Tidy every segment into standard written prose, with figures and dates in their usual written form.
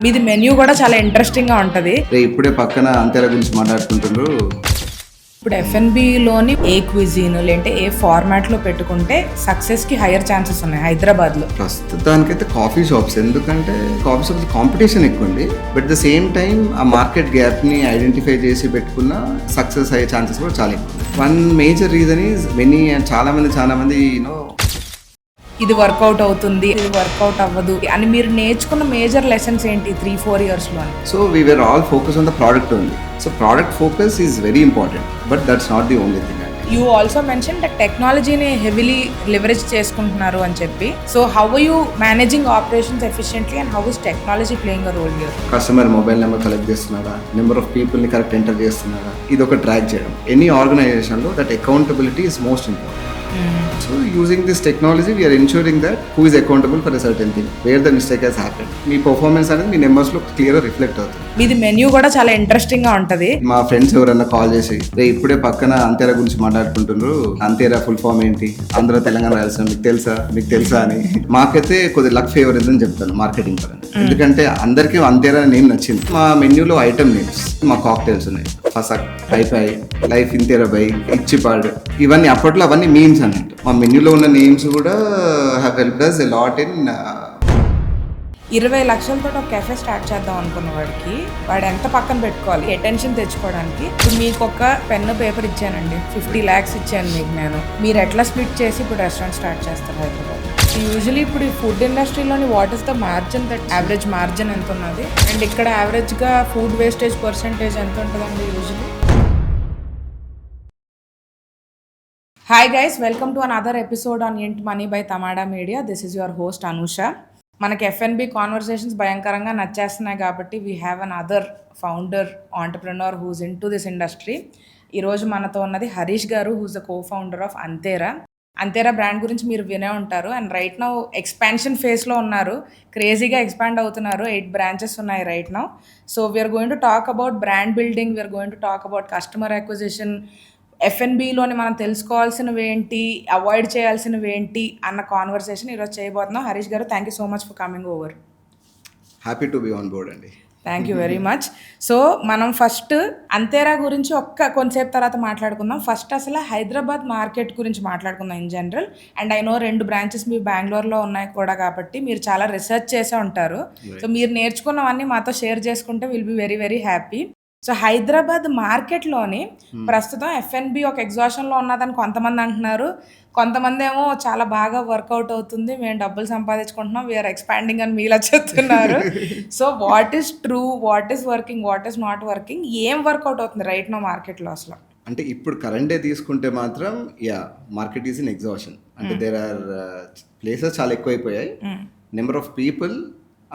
మీది మెన్యూ కూడా చాలా ఇంట్రెస్టింగ్ గా ఉంటది. ఇప్పుడే పక్కన అంతేల గురించి మాట్లాడుకుంటున్నారు. ఇప్పుడు ఎఫ్ఎన్బిలోని ఏ క్విజిన్ లేదంటే ఏ ఫార్మాట్ లో పెట్టుకుంటే సక్సెస్ కి హైయర్ ఛాన్సెస్ ఉన్నాయి హైదరాబాద్ లో? ప్రస్తుతానికైతే కాఫీ షాప్స్, ఎందుకంటే కాఫీ షాప్స్ కాంపిటీషన్ ఎక్కువ ఉంది. బట్ ద సేమ్ టైం ఆ మార్కెట్ గ్యాప్ ని ఐడెంటిఫై చేసి పెట్టుకున్న సక్సెస్ అయ్యే ఛాన్సెస్ కూడా చాలా ఎక్కువ. వన్ మేజర్ రీజన్ ఈజ్ చాలా మంది ఇది వర్కౌట్ అవుతుంది, ఇది వర్కౌట్ అవ్వదు అని మీరు నేర్చుకున్న మేజర్ లెసన్స్ ఏంటి 3-4 years లో? So we were all focus on the product only. So product focus is very important, but that's not the only thing. You also mention that టెక్నాలజీని హెవీలీ లివరేజ్ చేసుకుంటున్నారు అని చెప్పి. So how are you managing operations efficiently and how is technology playing a role here? Customer mobile number collect చేస్తున్నారా, number of people ని correct enter చేస్తున్నారా, ఇది ఒక track చేయడం. ఎనీ ఆర్గనైజేషన్ లో that accountability is most important. So using this technology, we are ensuring that who is accountable for a certain thing, where the mistake has happened. Me performance అనేది మీ numbers లో clear reflect అవుతుంది. మీది menu కూడా చాలా interesting గా ఉంటది. మా friends ఎవరన్నా కాల్ చేసి ఇప్పుడే పక్కన అంతేరా గురించి మాట్లాడుకుంటున్నారు, అంతేరా ఫుల్ ఫామ్ ఏంటి, ఆంధ్ర తెలంగాణ రాయాల్సిన మీకు తెలుసా అని. మాకైతే కొద్దిగా లక్ ఫేవర్ అని చెప్తాను మార్కెటింగ్ పరంగా. ఎందుకంటే అందరికీ అంతేరా నేమ్ నచ్చింది. మా మెన్యూలో ఐటమ్ నేమ్స్, మా కాక్టైల్స్ ఉన్నాయి, ఫసక్, హైఫై, లైఫ్ ఇంతేరా బై, ఇచ్చిపాడ్, ఇవన్నీ అప్పట్లో అవన్నీ మీమ్స్ అన్నట్టు. మా మెన్యూలో ఉన్న నేమ్స్ కూడా have helped us a lot in 20 లక్షలతో ఒక కెఫే స్టార్ట్ చేద్దాం అనుకున్న వాడు ఎంత పక్కన పెట్టుకోవాలి అటెన్షన్ తెచ్చుకోవడానికి? ఇప్పుడు మీకు ఒక పెన్ను పేపర్ ఇచ్చానండి, 50 lakhs ఇచ్చాను మీకు నేను. మీరు ఎట్లా స్ప్లిట్ చేసి ఇప్పుడు రెస్టారెంట్ స్టార్ట్ చేస్తారు హైదరాబాద్? యూజువలీ ఇప్పుడు ఈ ఫుడ్ ఇండస్ట్రీలోని what is the margin, that average margin ఎంత ఉన్నది? అండ్ ఇక్కడ యావరేజ్గా ఫుడ్ వేస్టేజ్ పర్సెంటేజ్ ఎంత ఉంటుందండి usually? Hi guys, welcome to another episode on ఇంట్ money by Tamada media. This is your host Anusha. మనకి ఎఫ్ఎన్బి కాన్వర్సేషన్స్ భయంకరంగా నచ్చేస్తున్నాయి కాబట్టి we have another founder entrepreneur who's into this industry. ఈరోజు మనతో ఉన్నది Harish garu, who's the co founder of Antera. Antera brand గురించి మీరు వినే ఉంటారు. అండ్ రైట్ నౌ ఎక్స్పాన్షన్ ఫేస్లో ఉన్నారు, క్రేజీగా ఎక్స్పాండ్ అవుతున్నారు. 8 branches ఉన్నాయి right now. So we are going to talk about brand building, we are going to talk about customer acquisition, ఎఫ్ఎన్బిలోని మనం తెలుసుకోవాల్సినవి ఏంటి, అవాయిడ్ చేయాల్సినవి ఏంటి అన్న కాన్వర్సేషన్ ఈరోజు చేయబోతున్నాం. Harish garu, thank you so much for coming over. Happy to be on board అండి. Thank you very much. So మనం ఫస్ట్ అంతేరా గురించి కొంతసేపు తర్వాత మాట్లాడుకుందాం. ఫస్ట్ అసలు హైదరాబాద్ మార్కెట్ గురించి మాట్లాడుకుందాం in general. And I know 2 branches మీ బెంగళూరులో ఉన్నాయి కూడా కాబట్టి మీరు చాలా రీసెర్చ్ చేసే ఉంటారు. సో మీరు నేర్చుకున్నవన్నీ మాతో షేర్ చేసుకుంటే will be very very happy. So Hyderabad మార్కెట్లోని ప్రస్తుతం ఎఫ్ఎన్బి ఒక ఎగ్జాషన్లో ఉన్నదని కొంతమంది అంటున్నారు, కొంతమంది ఏమో చాలా బాగా వర్కౌట్ అవుతుంది, మేము డబ్బులు సంపాదించుకుంటున్నాం, వీఆర్ ఎక్స్పాండింగ్ అని మీలా చెప్తున్నారు. So what is true, what is working, what is not working, ఏం వర్కౌట్ అవుతుంది రైట్ నో మార్కెట్లో అసలు? అంటే ఇప్పుడు కరెంట్ డే తీసుకుంటే మాత్రం మార్కెట్ ఈజ్ ఇన్ ఎగ్జాషన్. అంటే దేర్ ఆర్ ప్లేసెస్ చాలా ఎక్కువైపోయాయి. Number of people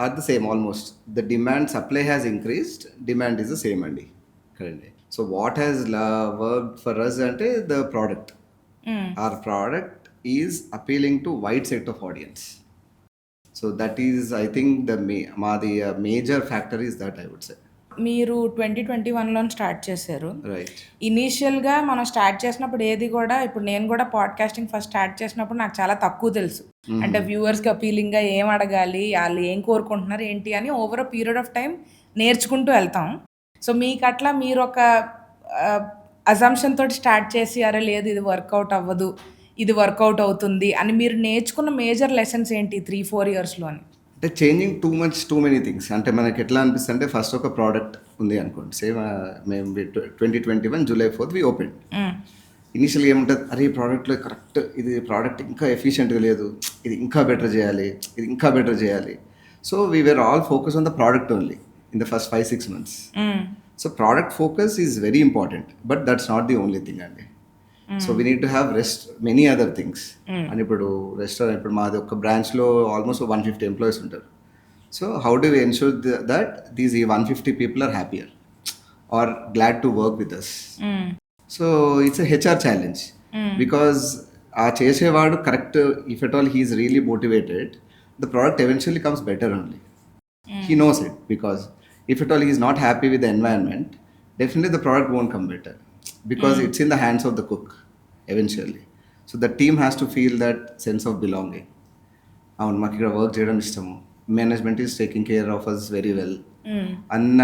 are the same almost. The demand supply has increased, demand is the same andi currently. So what has worked for us ante the product. Our product is appealing to wide set of audience. So that is, I think the major factor is that, I would say. మీరు 2021లో start చేశారు, right? ఇనీషియల్గా మనం start చేసినప్పుడు ఏది కూడా, ఇప్పుడు నేను కూడా పాడ్కాస్టింగ్ ఫస్ట్ స్టార్ట్ చేసినప్పుడు నాకు చాలా తక్కువ తెలుసు. అంటే వ్యూవర్స్కి అపీలింగ్గా ఏం అడగాలి, వాళ్ళు ఏం కోరుకుంటున్నారు ఏంటి అని over a period of time నేర్చుకుంటూ వెళ్తాం. సో మీకు అట్లా మీరు ఒక అజంప్షన్ తోటి స్టార్ట్ చేసి అరే లేదు ఇది వర్కౌట్ అవ్వదు, ఇది వర్కౌట్ అవుతుంది అని మీరు నేర్చుకున్న మేజర్ లెసన్స్ ఏంటి 3-4 yearsలో అని? అంటే చేంజింగ్ టూ మెనీ థింగ్స్. అంటే మనకి ఎట్లా అనిపిస్తుంది అంటే ఫస్ట్ ఒక ప్రోడక్ట్ ఉంది అనుకోండి, సేమ్ మేము 2021 July 4th వి ఓపెన్. ఇనిషియల్గా ఏముంటుంది, అరే ఈ ప్రోడక్ట్లో కరెక్ట్, ఇది ప్రోడక్ట్ ఇంకా ఎఫిషియెంట్గా లేదు, ఇది ఇంకా బెటర్ చేయాలి. So we were all focus on the product only in the first 5-6 months. So product focus is very important, but that's not the only thing అండి. So we need to have many other things. And ఇప్పుడు restaurant, ఇప్పుడు మాది ఒక బ్రాంచ్లో almost 150 employees ఉంటారు. So how do we ensure that these 150 people are happier or glad to work with us? So it's a HR challenge, because ఆ చేసేవాడు correct, if at all he's really motivated, the product eventually comes better only. He knows it, because if at all he is not happy with the environment, definitely the product won't come better, because it's in the hands of the cook eventually. So the team has to feel that sense of belonging. అవును, మాకు ఇక్కడ work చేయడం ఇష్టము, management is taking care of us very well అన్న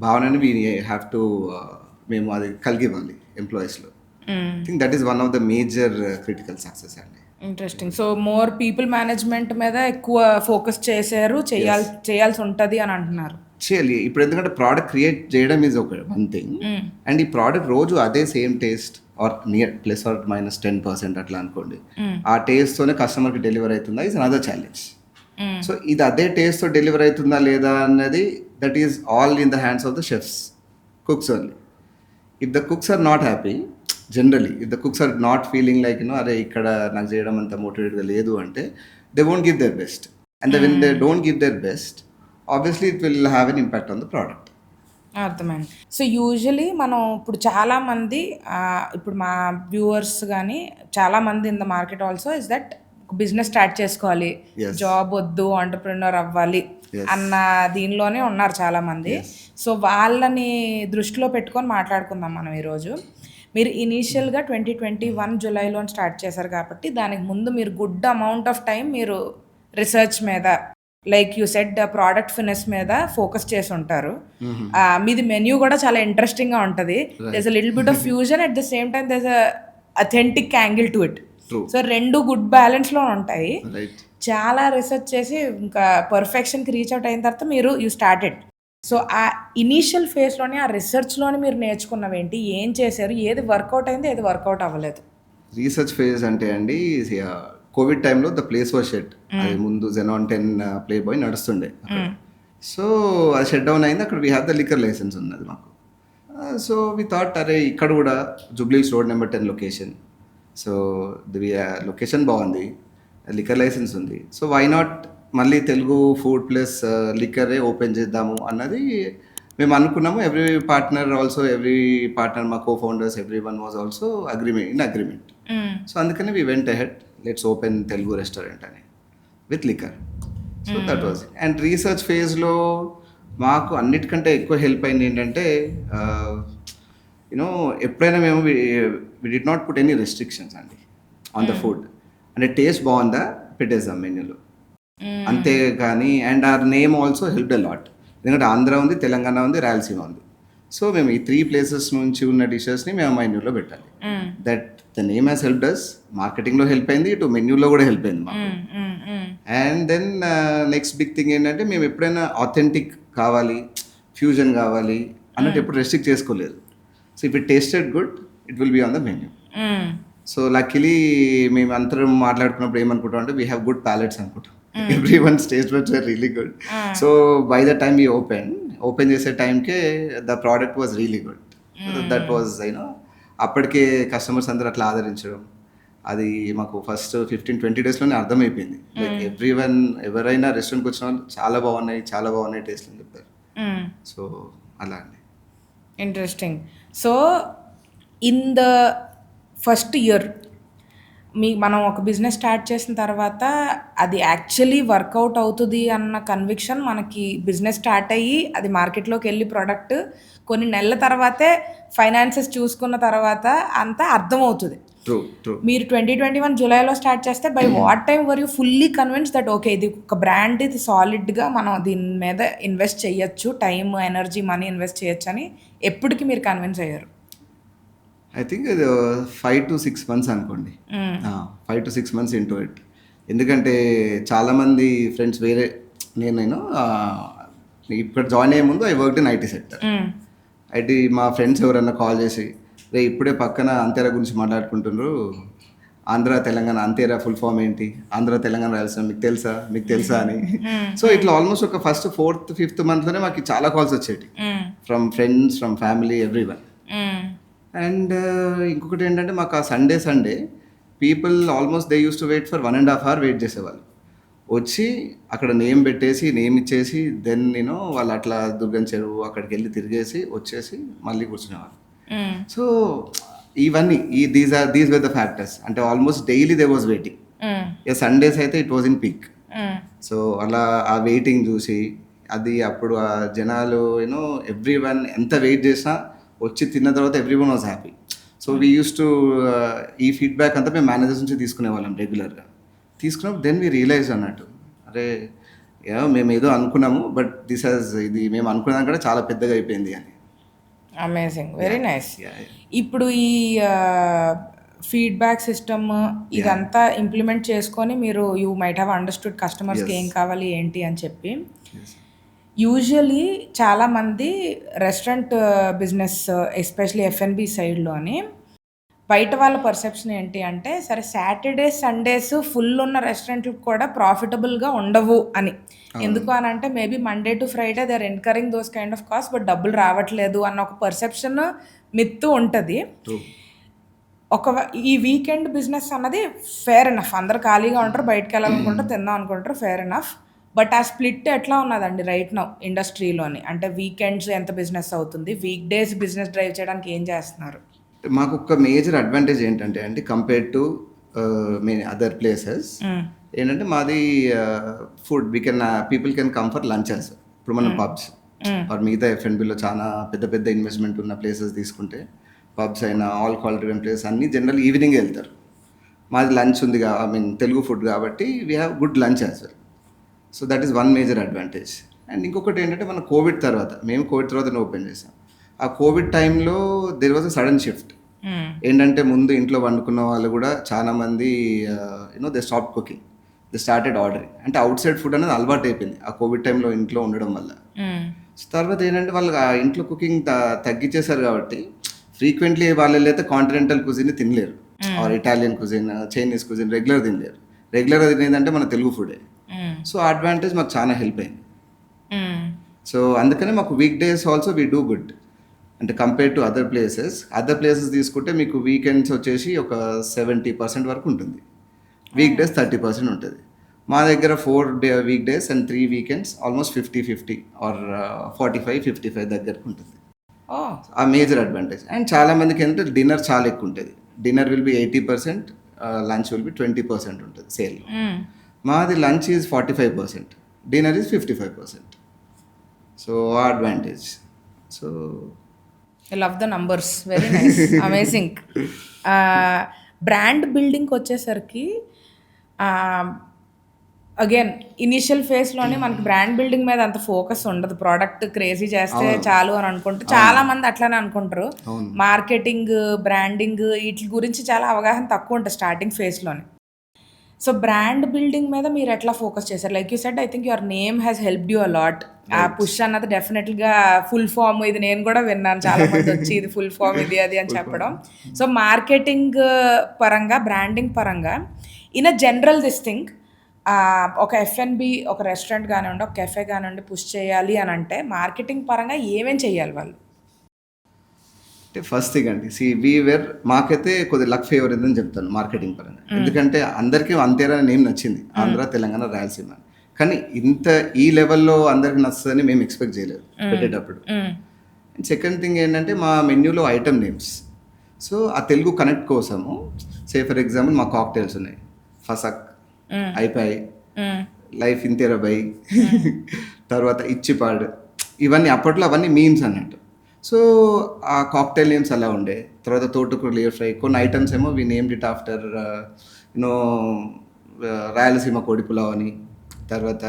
భావనని we have to మేము అది కలిగివ్వాలి ఎంప్లాయీస్లో. I think that is one of the major critical success అండి. Interesting. So more people management మీద ఎక్కువ ఫోకస్ చేశారు, చేయాల్సి ఉంటుంది అని అంటున్నారు. చేయాలి ఇప్పుడు, ఎందుకంటే ప్రోడక్ట్ క్రియేట్ చేయడం ఈజ్ ఒక వన్ థింగ్, అండ్ ఈ ప్రోడక్ట్ రోజు అదే same taste or near plus or minus 10% అట్లా అనుకోండి, ఆ టేస్ట్తోనే కస్టమర్కి డెలివర్ అవుతుందా ఇస్ అనదర్ ఛాలెంజ్. సో ఇది అదే టేస్ట్తో డెలివర్ అవుతుందా లేదా అన్నది that is all in the hands of the chefs, cooks only. If the cooks are not happy, generally if the cooks are not feeling like అరే ఇక్కడ నాకు చేయడం అంత మోటివేట్గా లేదు అంటే they won't give their best, and when they don't give their best obviously it will have an impact on the product. అర్థమైంది. So usually మనం ఇప్పుడు చాలామంది ఇప్పుడు మా వ్యూవర్స్ కానీ చాలామంది in the market also is that business start చేసుకోవాలి, job వద్దు, ఆంటర్ప్రినర్ అవ్వాలి అన్న దీనిలోనే ఉన్నారు చాలామంది. సో వాళ్ళని దృష్టిలో పెట్టుకొని మాట్లాడుకుందాం మనం ఈరోజు. మీరు ఇనీషియల్గా 2021 జూలైలో స్టార్ట్ చేశారు కాబట్టి దానికి ముందు మీరు గుడ్ అమౌంట్ ఆఫ్ టైం మీరు రీసెర్చ్ మీద, like you said product finish మీద ఫోకస్ చేసి ఉంటారు. మీది మెన్యూ కూడా చాలా ఇంట్రెస్టింగ్గా ఉంటుంది. There's a little bit of fusion, at the same time there's a authentic angle to it. So రెండు గుడ్ బ్యాలెన్స్లో ఉంటాయి. చాలా రీసెర్చ్ చేసి ఇంకా పర్ఫెక్షన్కి రీచ్ అవుట్ అయిన తర్వాత మీరు యూ స్టార్టెడ్. సో ఆ ఇనీషియల్ ఫేజ్లోనే ఆ రీసెర్చ్లోనే మీరు నేర్చుకున్నవి ఏంటి, ఏం చేశారు, ఏది వర్కౌట్ అయింది, ఏది వర్కౌట్ అవ్వలేదు? రీసెర్చ్ ఫేజ్ అంటే అండి, కోవిడ్ టైంలో ద ప్లేస్ వాజ్ షెడ్. అది ముందు జెనాన్ 10 ప్లే బాయ్ నడుస్తుండే. సో అది షెడ్ డౌన్ అయింది. అక్కడ we have the liquor license ఉన్నది మాకు. సో వి థాట్ అరే ఇక్కడ కూడా Jubilee's road number 10 location. So location బాగుంది, లిక్కర్ లైసెన్స్ ఉంది. సో వై నాట్ మళ్ళీ తెలుగు ఫుడ్ ప్లస్ లిక్కరే ఓపెన్ చేద్దాము అన్నది మేము అనుకున్నాము. ఎవ్రీ పార్ట్నర్ మా co founders every one was also agreement. So అందుకని we went ahead, let's open Telugu restaurant అని with liquor. So that was. And research ఫేజ్లో మాకు అన్నిటికంటే ఎక్కువ హెల్ప్ అయింది ఏంటంటే యూనో ఎప్పుడైనా మేము we did not put any restrictions అండి ఆన్ ద ఫుడ్. అంటే టేస్ట్ బాగుందా పెట్టేసాం మెన్యూలో, అంతే. కానీ and our name also help a lot. ఎందుకంటే ఆంధ్ర ఉంది, తెలంగాణ ఉంది, రాయలసీమ ఉంది. సో మేము ఈ 3 ప్లేసెస్ నుంచి ఉన్న డిషెస్ని మేము మెన్యూలో పెట్టాలి. That the name has help us. మార్కెటింగ్లో హెల్ప్ అయింది, ఇటు మెన్యూలో కూడా హెల్ప్ అయింది మాకు. And then next big thing ఏంటంటే మేము ఎప్పుడైనా ఆథెంటిక్ కావాలి, ఫ్యూజన్ కావాలి అన్నట్టు ఎప్పుడు రెస్ట్రిక్ట్ చేసుకోలేదు. So if it tasted good it will be on the menu. So luckily మేము అందరం మాట్లాడుకున్నప్పుడు ఏమనుకుంటాం అంటే వీ హ్యావ్ గుడ్ ప్యాలెట్స్ అనుకుంటాం. Every one taste buds were really good. So by the time we open చేసే టైంకే the product was really good. That was అప్పటికే customers అందరూ అట్లా ఆదరించడం, అది మాకు ఫస్ట్ 15-20 డేస్లోనే అర్థమైపోయింది. లైక్ ఎవరైనా రెస్టారెంట్కి వచ్చిన వాళ్ళు చాలా బాగున్నాయి టేస్ట్ అని చెప్పారు. సో అలా అండి. Interesting. So in the first year మనం ఒక బిజినెస్ స్టార్ట్ చేసిన తర్వాత అది యాక్చువల్లీ వర్కౌట్ అవుతుంది అన్న కన్విక్షన్ మనకి బిజినెస్ స్టార్ట్ అయ్యి అది మార్కెట్లోకి వెళ్ళి ప్రోడక్ట్ కొన్ని నెలల తర్వాతే ఫైనాన్సెస్ చూసుకున్న తర్వాత అంతా అర్థమవుతుంది. మీరు 2021 జూలైలో స్టార్ట్ చేస్తే by what time were you fully convince that okay ఇది ఒక బ్రాండ్, ఇది సాలిడ్గా మనం దీని మీద ఇన్వెస్ట్ చేయొచ్చు, టైం, ఎనర్జీ, మనీ ఇన్వెస్ట్ చేయొచ్చు అని ఎప్పటికి మీరు కన్విన్స్ అయ్యారు? ఐ థింక్ 5 to 6 months అనుకోండి. 5 to 6 months ఇంటూ ఇట్. ఎందుకంటే చాలామంది ఫ్రెండ్స్ నేను ఇక్కడ జాయిన్ అయ్యే ముందు I worked in IT sector. మా ఫ్రెండ్స్ ఎవరన్నా కాల్ చేసి రే ఇప్పుడే పక్కన అంతేరా గురించి మాట్లాడుకుంటున్నారు, ఆంధ్ర తెలంగాణ అంతేరా ఫుల్ ఫామ్ ఏంటి, ఆంధ్ర తెలంగాణ రాయాల్సిన మీకు తెలుసా అని. సో ఇట్లా ఆల్మోస్ట్ ఒక ఫస్ట్ 4th, 5th monthలోనే మాకు చాలా కాల్స్ వచ్చేటి from friends, from family, every one. And ఇంకొకటి ఏంటంటే మాకు ఆ Sunday people almost they use to wait for 1.5 hour wait చేసేవాళ్ళు. వచ్చి అక్కడ నేమ్ పెట్టేసి నేమ్ ఇచ్చేసి దెన్ వాళ్ళు అట్లా దుర్గం చెరువు అక్కడికి వెళ్ళి తిరిగేసి వచ్చేసి మళ్ళీ కూర్చునేవాళ్ళు. సో ఇవన్నీ దీస్ వర్ ద ఫ్యాక్టర్స్. అంటే almost daily they was waiting. Sundays అయితే it was in peak. So అలా ఆ వెయిటింగ్ చూసి అది అప్పుడు ఆ జనాలు ఎవ్రీ వన్ ఎంత వెయిట్ చేసినా వచ్చి తిన్న తర్వాత every one was happy. So we use to ఈ ఫీడ్బ్యాక్ అంతా మేము మేనేజర్స్ నుంచి తీసుకునే వాళ్ళం రెగ్యులర్గా. తీసుకున్నప్పుడు దెన్ వీ రియలైజ్ అన్నట్టు అరే మేము ఏదో అనుకున్నాము బట్ ఇది మేము అనుకున్నాం కూడా చాలా పెద్దగా అయిపోయింది అని. Amazing, very nice. Yeah, yeah. ఇప్పుడు ఈ ఫీడ్బ్యాక్ సిస్టమ్ ఇదంతా ఇంప్లిమెంట్ చేసుకొని మీరు యూ మైట్ హ్యావ్ అండర్స్టూడ్ కస్టమర్స్కి Yes. ఏం కావాలి ఏంటి అని చెప్పి. Yes. యూజువలీ చాలామంది రెస్టారెంట్ బిజినెస్ ఎస్పెషలీ ఎఫ్ఎన్బి సైడ్లోని బయట వాళ్ళ పర్సెప్షన్ ఏంటి అంటే, సరే సాటర్డే సండేస్ ఫుల్ ఉన్న రెస్టారెంట్లకు కూడా ప్రాఫిటబుల్గా ఉండవు అని. ఎందుకు అని అంటే maybe Monday to Friday they are incurring those kind of cost but డబ్బులు రావట్లేదు అన్న ఒక పర్సెప్షన్ మిత్తు ఉంటుంది. True. ఈ వీకెండ్ బిజినెస్ అన్నది ఫేర్ ఎనఫ్, అందరు ఖాళీగా ఉంటారు, బయటకు వెళ్ళాలనుకుంటారు, తిందాం అనుకుంటారు, ఫేర్ ఎనఫ్. బట్ ఆ స్ప్లిట్ ఎట్లా ఉన్నదండి రైట్ నౌ ఇండస్ట్రీలోని? అంటే వీకెండ్స్ ఎంత బిజినెస్ అవుతుంది, వీక్ డేస్ బిజినెస్ డ్రైవ్ చేయడానికి ఏం చేస్తున్నారు? మాకు ఒక మేజర్ అడ్వాంటేజ్ ఏంటంటే అండి, కంపేర్ టు అదర్ ప్లేసెస్ ఏంటంటే మాది food people can come for lunches. ఇప్పుడు మనం పబ్స్ ఆర్ మిగతా ఎఫ్ఎన్బిలో చాలా పెద్ద పెద్ద ఇన్వెస్ట్మెంట్ ఉన్న ప్లేసెస్ తీసుకుంటే, పబ్స్ అయినా ఆల్ డ్రివెన్ ప్లేసెస్ అన్నీ జనరల్ ఈవినింగ్ వెళ్తారు. మాది లంచ్ ఉంది తెలుగు ఫుడ్ కాబట్టి we have good lunch as well. So that is one major advantage. And ఇంకొకటి ఏంటంటే మనం కోవిడ్ తర్వాత ఓపెన్ చేసాం. ఆ కోవిడ్ టైంలో there was a sudden shift. ఏంటంటే ముందు ఇంట్లో వండుకున్న వాళ్ళు కూడా చాలామంది they stop cooking, they started ordering. అంటే అవుట్ సైడ్ ఫుడ్ అనేది అలవాటు అయిపోయింది ఆ కోవిడ్ టైంలో ఇంట్లో ఉండడం వల్ల. సో తర్వాత ఏంటంటే వాళ్ళు ఆ ఇంట్లో కుకింగ్ తగ్గించేశారు కాబట్టి ఫ్రీక్వెంట్లీ వాళ్ళు వెళ్ళైతే కాంటినెంటల్ కుజిన్ తినలేరు, or Italian cuisine, Chinese cuisine regular తినలేరు. రెగ్యులర్గా తినేదంటే మన తెలుగు ఫుడే. సో ఆ అడ్వాంటేజ్ మాకు చాలా హెల్ప్ అయింది. సో అందుకనే మాకు week days also we do good. అంటే కంపేర్ టు అదర్ ప్లేసెస్ తీసుకుంటే మీకు వీకెండ్స్ వచ్చేసి ఒక 70% వరకు ఉంటుంది, వీక్ డేస్ 30% ఉంటుంది. మా దగ్గర 4 week days and 3 weekends almost 50-50 or 45-55 దగ్గరకు ఉంటుంది. ఆ మేజర్ అడ్వాంటేజ్. అండ్ చాలా మందికి ఏంటంటే డిన్నర్ చాలా ఎక్కువ ఉంటుంది. Dinner will be 80%, lunch will be 20% ఉంటుంది సేల్. మాది lunch is 45%, dinner is 55%. So ఆ advantage. So I love the numbers, very nice, amazing. Brand బిల్డింగ్కి వచ్చేసరికి అగైన్ ఇనిషియల్ ఫేస్లోనే మనకి బ్రాండ్ బిల్డింగ్ మీద అంత ఫోకస్ ఉండదు. ప్రోడక్ట్ క్రేజీ చేస్తే చాలు అని అనుకుంటారు చాలా మంది, అట్లానే అనుకుంటారు. మార్కెటింగ్, బ్రాండింగ్ వీటి గురించి చాలా అవగాహన తక్కువ ఉంటుంది స్టార్టింగ్ ఫేస్లోనే. సో బ్రాండ్ బిల్డింగ్ మీద మీరు ఎట్లా ఫోకస్ చేశారు? Like you said, I think your name has helped you a lot. ఆ పుష్ అన్నది డెఫినెట్గా ఫుల్ ఫామ్, ఇది నేను కూడా విన్నాను చాలా మంది వచ్చి ఇది ఫుల్ ఫామ్ ఇది అది అని చెప్పడం. సో మార్కెటింగ్ పరంగా, బ్రాండింగ్ పరంగా, in a general this thing, ఒక ఎఫ్ఎన్బి, ఒక రెస్టారెంట్ కానివ్వండి, ఒక కెఫే కానివ్వండి పుష్ చేయాలి అని అంటే మార్కెటింగ్ పరంగా ఏమేం చేయాలి వాళ్ళు? అంటే ఫస్ట్ థింగ్ అండి, మాకైతే కొద్దిగా లక్ ఫేవర్ అయిందని చెప్తాను మార్కెటింగ్ పరంగా. ఎందుకంటే అందరికీ అంతేరా నేమ్ నచ్చింది, ఆంధ్ర, తెలంగాణ, రాయలసీమ. కానీ ఇంత ఈ లెవెల్లో అందరికి నచ్చుతుందని మేము ఎక్స్పెక్ట్ చేయలేదు పెట్టేటప్పుడు. అండ్ సెకండ్ థింగ్ ఏంటంటే మా మెన్యూలో ఐటమ్ నేమ్స్. సో ఆ తెలుగు కనెక్ట్ కోసము, ఫర్ ఎగ్జాంపుల్ మా కాక్టైల్స్ ఉన్నాయి, ఫసక్, అయిపోయి, లైఫ్ ఇంతేరాబాయి, తర్వాత ఇచ్చిపాడ్, ఇవన్నీ అప్పట్లో అవన్నీ మీమ్స్ అన్నట్టు. సో ఆ కాక్టైల్ నేమ్స్ అలా ఉండే. తర్వాత తోటకూర లేయర్ ఫ్రై, కొన్ని ఐటమ్స్ ఏమో వి నేమ్డ్ ఇట్ ఆఫ్టర్ రాయలసీమ కోడి పులావ్ అని, తర్వాత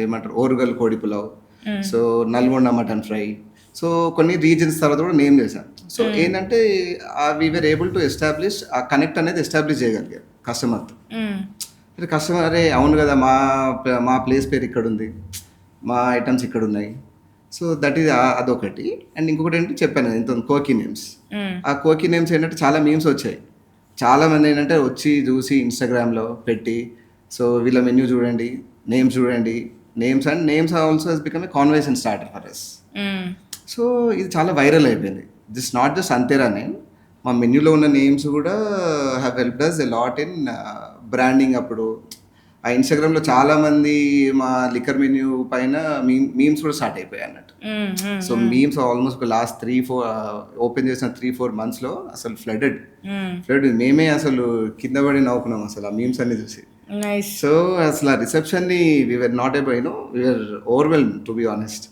ఏమంటారు ఓరుగల్ కోడి pulao, so Nalgonda mutton fry. So కొన్ని రీజన్స్ తర్వాత కూడా నేమ్ చేశాం. సో ఏంటంటే వీఆర్ ఏబుల్ టు ఎస్టాబ్లిష్ ఆ కనెక్ట్ అనేది ఎస్టాబ్లిష్ చేయగలిగారు కస్టమర్తో. కస్టమర్ అరే అవును కదా, మా ప్లేస్ పేరు ఇక్కడ ఉంది, మా ఐటమ్స్ ఇక్కడ ఉన్నాయి. సో దట్ ఈజ్ అదొకటి. అండ్ ఇంకొకటి ఏంటంటే చెప్పాను ఇంత కోకీ నేమ్స్. ఆ కోకీ నేమ్స్ ఏంటంటే చాలా మీమ్స్ వచ్చాయి. చాలామంది ఏంటంటే వచ్చి చూసి ఇన్స్టాగ్రామ్లో పెట్టి, సో వీళ్ళ మెన్యూ చూడండి, నేమ్స్ చూడండి, names also has become a conversation starter for us. So ఇది చాలా వైరల్ అయిపోయింది. నాట్ జస్ట్ అంతేరా నేమ్, మా మెన్యూలో ఉన్న నేమ్స్ కూడా have helped us a lot in branding. అప్పుడు ఆ ఇన్స్టాగ్రామ్లో చాలామంది మా లిక్కర్ మెన్యూ పైన మీమ్స్ కూడా స్టార్ట్ అయిపోయాయి అన్నట్టు. So memes almost last 3-4 open చేసిన 3-4 monthsలో అసలు ఫ్లడెడ్. మేమే అసలు కింద పడి నవ్వుకున్నాం అసలు ఆ మీమ్స్ అన్ని చూసి. సో అసలు ఆ రిసెప్షన్ని we are not able, we are overwhelm to be honest.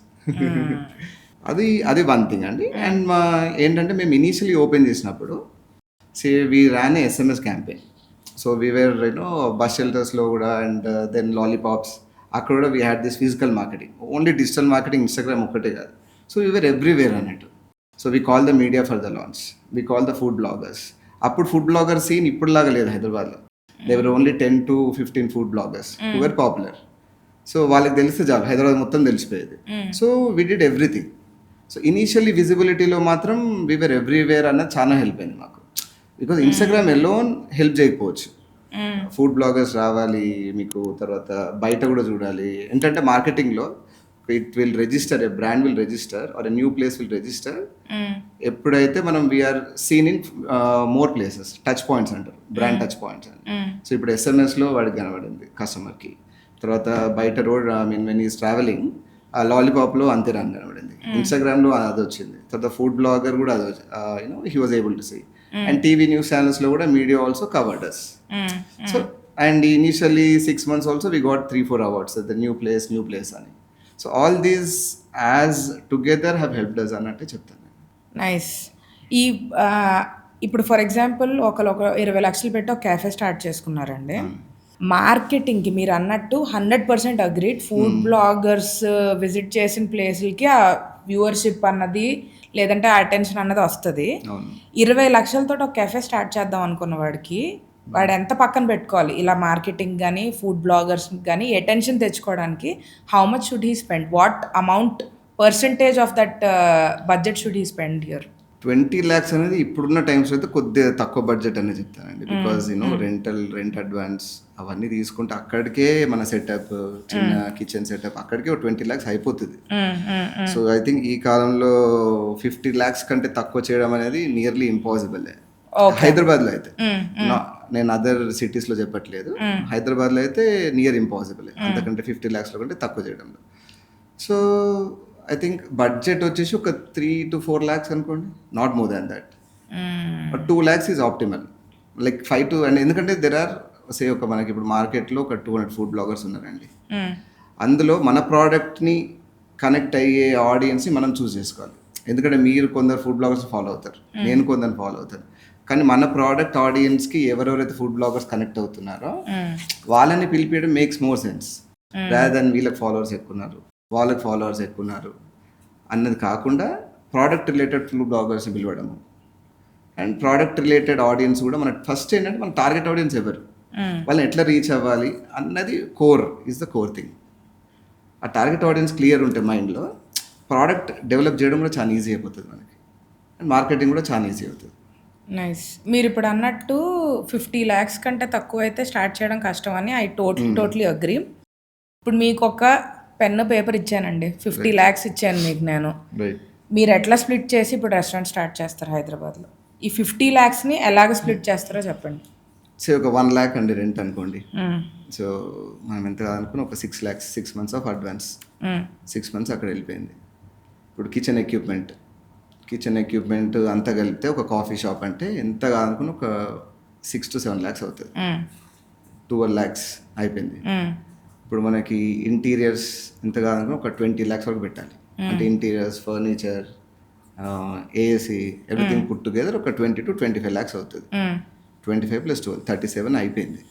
అది వన్ థింగ్ అండి. అండ్ మా ఏంటంటే మేము ఇనీషియలీ ఓపెన్ చేసినప్పుడు we ran a SMS campaign. So we were bus షెల్టర్స్లో కూడా, అండ్ దెన్ లాలీపాప్స్, అక్కడ కూడా we had this physical marketing, only digital marketing Instagram ఒక్కటే కాదు. సో వీఆర్ ఎవ్రీవేర్ అన్నట్టు. So we call the media for the launch, we call the food bloggers. అప్పుడు food blogger scene ఇప్పుడులాగా లేదు హైదరాబాద్లో. There were only 10 to 15 food bloggers who were popular. సో వాళ్ళకి తెలిస్తే చాలు, హైదరాబాద్ మొత్తం తెలిసిపోయేది. So we did everything. So initially విజిబిలిటీలో మాత్రం వీఆర్ ఎవ్రీవేర్ అన్నది చాలా హెల్ప్ అయింది మాకు. బికాజ్ ఇన్స్టాగ్రామ్ ఎలోన్ హెల్ప్ చేయకపోవచ్చు. ఫుడ్ బ్లాగర్స్ రావాలి మీకు, తర్వాత బయట కూడా చూడాలి. ఏంటంటే మార్కెటింగ్లో it will register, a brand will register or a new place will register ఎప్పుడైతే మనం we are seen in more places. Touch points అంటారు, బ్రాండ్ టచ్ పాయింట్స్ అని. సో ఇప్పుడు ఎస్ఎంఎస్లో వాడికి కనబడింది కస్టమర్కి, తర్వాత బయట రోడ్ వెన్ ఈస్ ట్రావెలింగ్ లాలీపాప్లో అంతే రన్ కనబడింది, ఇన్స్టాగ్రామ్లో అది వచ్చింది, తర్వాత ఫుడ్ బ్లాగర్ కూడా అది he was able to see. And TV news ఛానల్స్లో కూడా media also covered us. So and initially 6 months also we got 3-4 awards the new place అని. So all these as together have helped us అన్నట్టే చెప్తాను. Nice. ఈ ఇప్పుడు for example ఒక 20 లక్షలు పెట్టి ఒక క్యాఫే స్టార్ట్ చేసుకున్నారండి. మార్కెటింగ్కి మీరు అన్నట్టు 100% అగ్రీడ్. ఫుడ్ బ్లాగర్స్ విజిట్ చేసిన ప్లేసులకి ఆ వ్యూవర్షిప్ అన్నది లేదంటే ఆ అటెన్షన్ అన్నది వస్తుంది. 20 లక్షలతో ఒక కెఫే స్టార్ట్ చేద్దాం అనుకున్న వాడికి వాడు ఎంత పక్కన పెట్టుకోవాలి ఇలా మార్కెటింగ్ కానీ ఫుడ్ బ్లాగర్స్ కానీ అటెన్షన్ తెచ్చుకోవడానికి? How much should he spend? What amount percentage of that budget should he spend here? 20 lakhs అనేది ఇప్పుడున్న టైమ్స్ అయితే కొద్దిగా తక్కువ బడ్జెట్ అనే చెప్తానండి. బికాజ్ రెంట్ అడ్వాన్స్ అవన్నీ తీసుకుంటే అక్కడికే మన సెటప్, చిన్న కిచెన్ సెటప్ అక్కడికే 20 lakhs అయిపోతుంది. సో ఐ థింక్ ఈ కాలంలో 50 lakhs కంటే తక్కువ చేయడం అనేది నియర్లీ ఇంపాసిబుల్ హైదరాబాద్లో అయితే. నేను అదర్ సిటీస్లో చెప్పట్లేదు, హైదరాబాద్లో అయితే నియర్ ఇంపాసిబుల్, అంతకంటే 50 lakhsలో కంటే తక్కువ చేయడంలో. సో ఐ థింక్ బడ్జెట్ వచ్చేసి ఒక 3 to 4 lakhs అనుకోండి, not more than that. 2 lakhs is optimal, like 5 to, and ఎందుకంటే దెర్ ఆర్ ఒక మనకి ఇప్పుడు మార్కెట్లో ఒక 200 ఫుడ్ బ్లాగర్స్ ఉన్నారండి. అందులో మన ప్రోడక్ట్ని కనెక్ట్ అయ్యే ఆడియన్స్ని మనం చూస్ చేసుకోవాలి. ఎందుకంటే మీరు కొందరు ఫుడ్ బ్లాగర్స్ ఫాలో అవుతారు, నేను కొందరు ఫాలో అవుతాను. కానీ మన ప్రోడక్ట్ ఆడియన్స్కి ఎవరెవరైతే ఫుడ్ బ్లాగర్స్ కనెక్ట్ అవుతున్నారో వాళ్ళని పిలిపించడం makes more sense, rather than వీళ్ళకి ఫాలోవర్స్ ఎక్కున్నారు వాళ్ళకి ఫాలోవర్స్ ఎక్కున్నారు అన్నది కాకుండా ప్రోడక్ట్ రిలేటెడ్ ఫుడ్ బ్లాగర్స్ని పిలవడము. అండ్ ప్రోడక్ట్ రిలేటెడ్ ఆడియన్స్ కూడా మన ఫస్ట్ ఏంటంటే మన టార్గెట్ ఆడియన్స్ ఎవరు, వాళ్ళని ఎట్లా రీచ్ అవ్వాలి అన్నది ఈజ్ ద కోర్ థింగ్. ఆ టార్గెట్ ఆడియన్స్ క్లియర్ ఉంటే మైండ్లో ప్రోడక్ట్ డెవలప్ చేయడం కూడా చాలా ఈజీ అయిపోతుంది మనకి, అండ్ మార్కెటింగ్ కూడా చాలా ఈజీ అవుతుంది. నైస్. మీరు ఇప్పుడు అన్నట్టు 50 lakhs కంటే తక్కువ అయితే స్టార్ట్ చేయడం కష్టం అని ఐ టోటలీ అగ్రీ. ఇప్పుడు మీకు ఒక పెన్ పేపర్ ఇచ్చానండి, 50 lakhs ఇచ్చాను మీకు నేను. మీరు ఎట్లా స్ప్లిట్ చేసి ఇప్పుడు రెస్టారెంట్ స్టార్ట్ చేస్తారు హైదరాబాద్లో? ఈ 50 lakhsని ఎలాగ స్ప్లిట్ చేస్తారో చెప్పండి. సో ఒక 1 lakh అండి రెంట్ అనుకోండి. సో మనం ఎంత కాదనుకుని ఒక 6 lakhs 6 months of advance, 6 months అక్కడ వెళ్ళిపోయింది. ఇప్పుడు కిచెన్ ఎక్విప్మెంట్ అంతా కలిపితే ఒక కాఫీ షాప్ అంటే ఎంత కాదనుకుని ఒక 6 to 7 lakhs అవుతుంది. 12 lakhs అయిపోయింది. ఇప్పుడు మనకి ఇంటీరియర్స్ ఎంత కాదనుకుని ఒక 20 lakhs వరకు పెట్టాలి. అంటే interiors, furniture, AC, everything put together ఒక 20 to 25 lakhs అవుతుంది. 25 + 12 37 అయిపోయింది.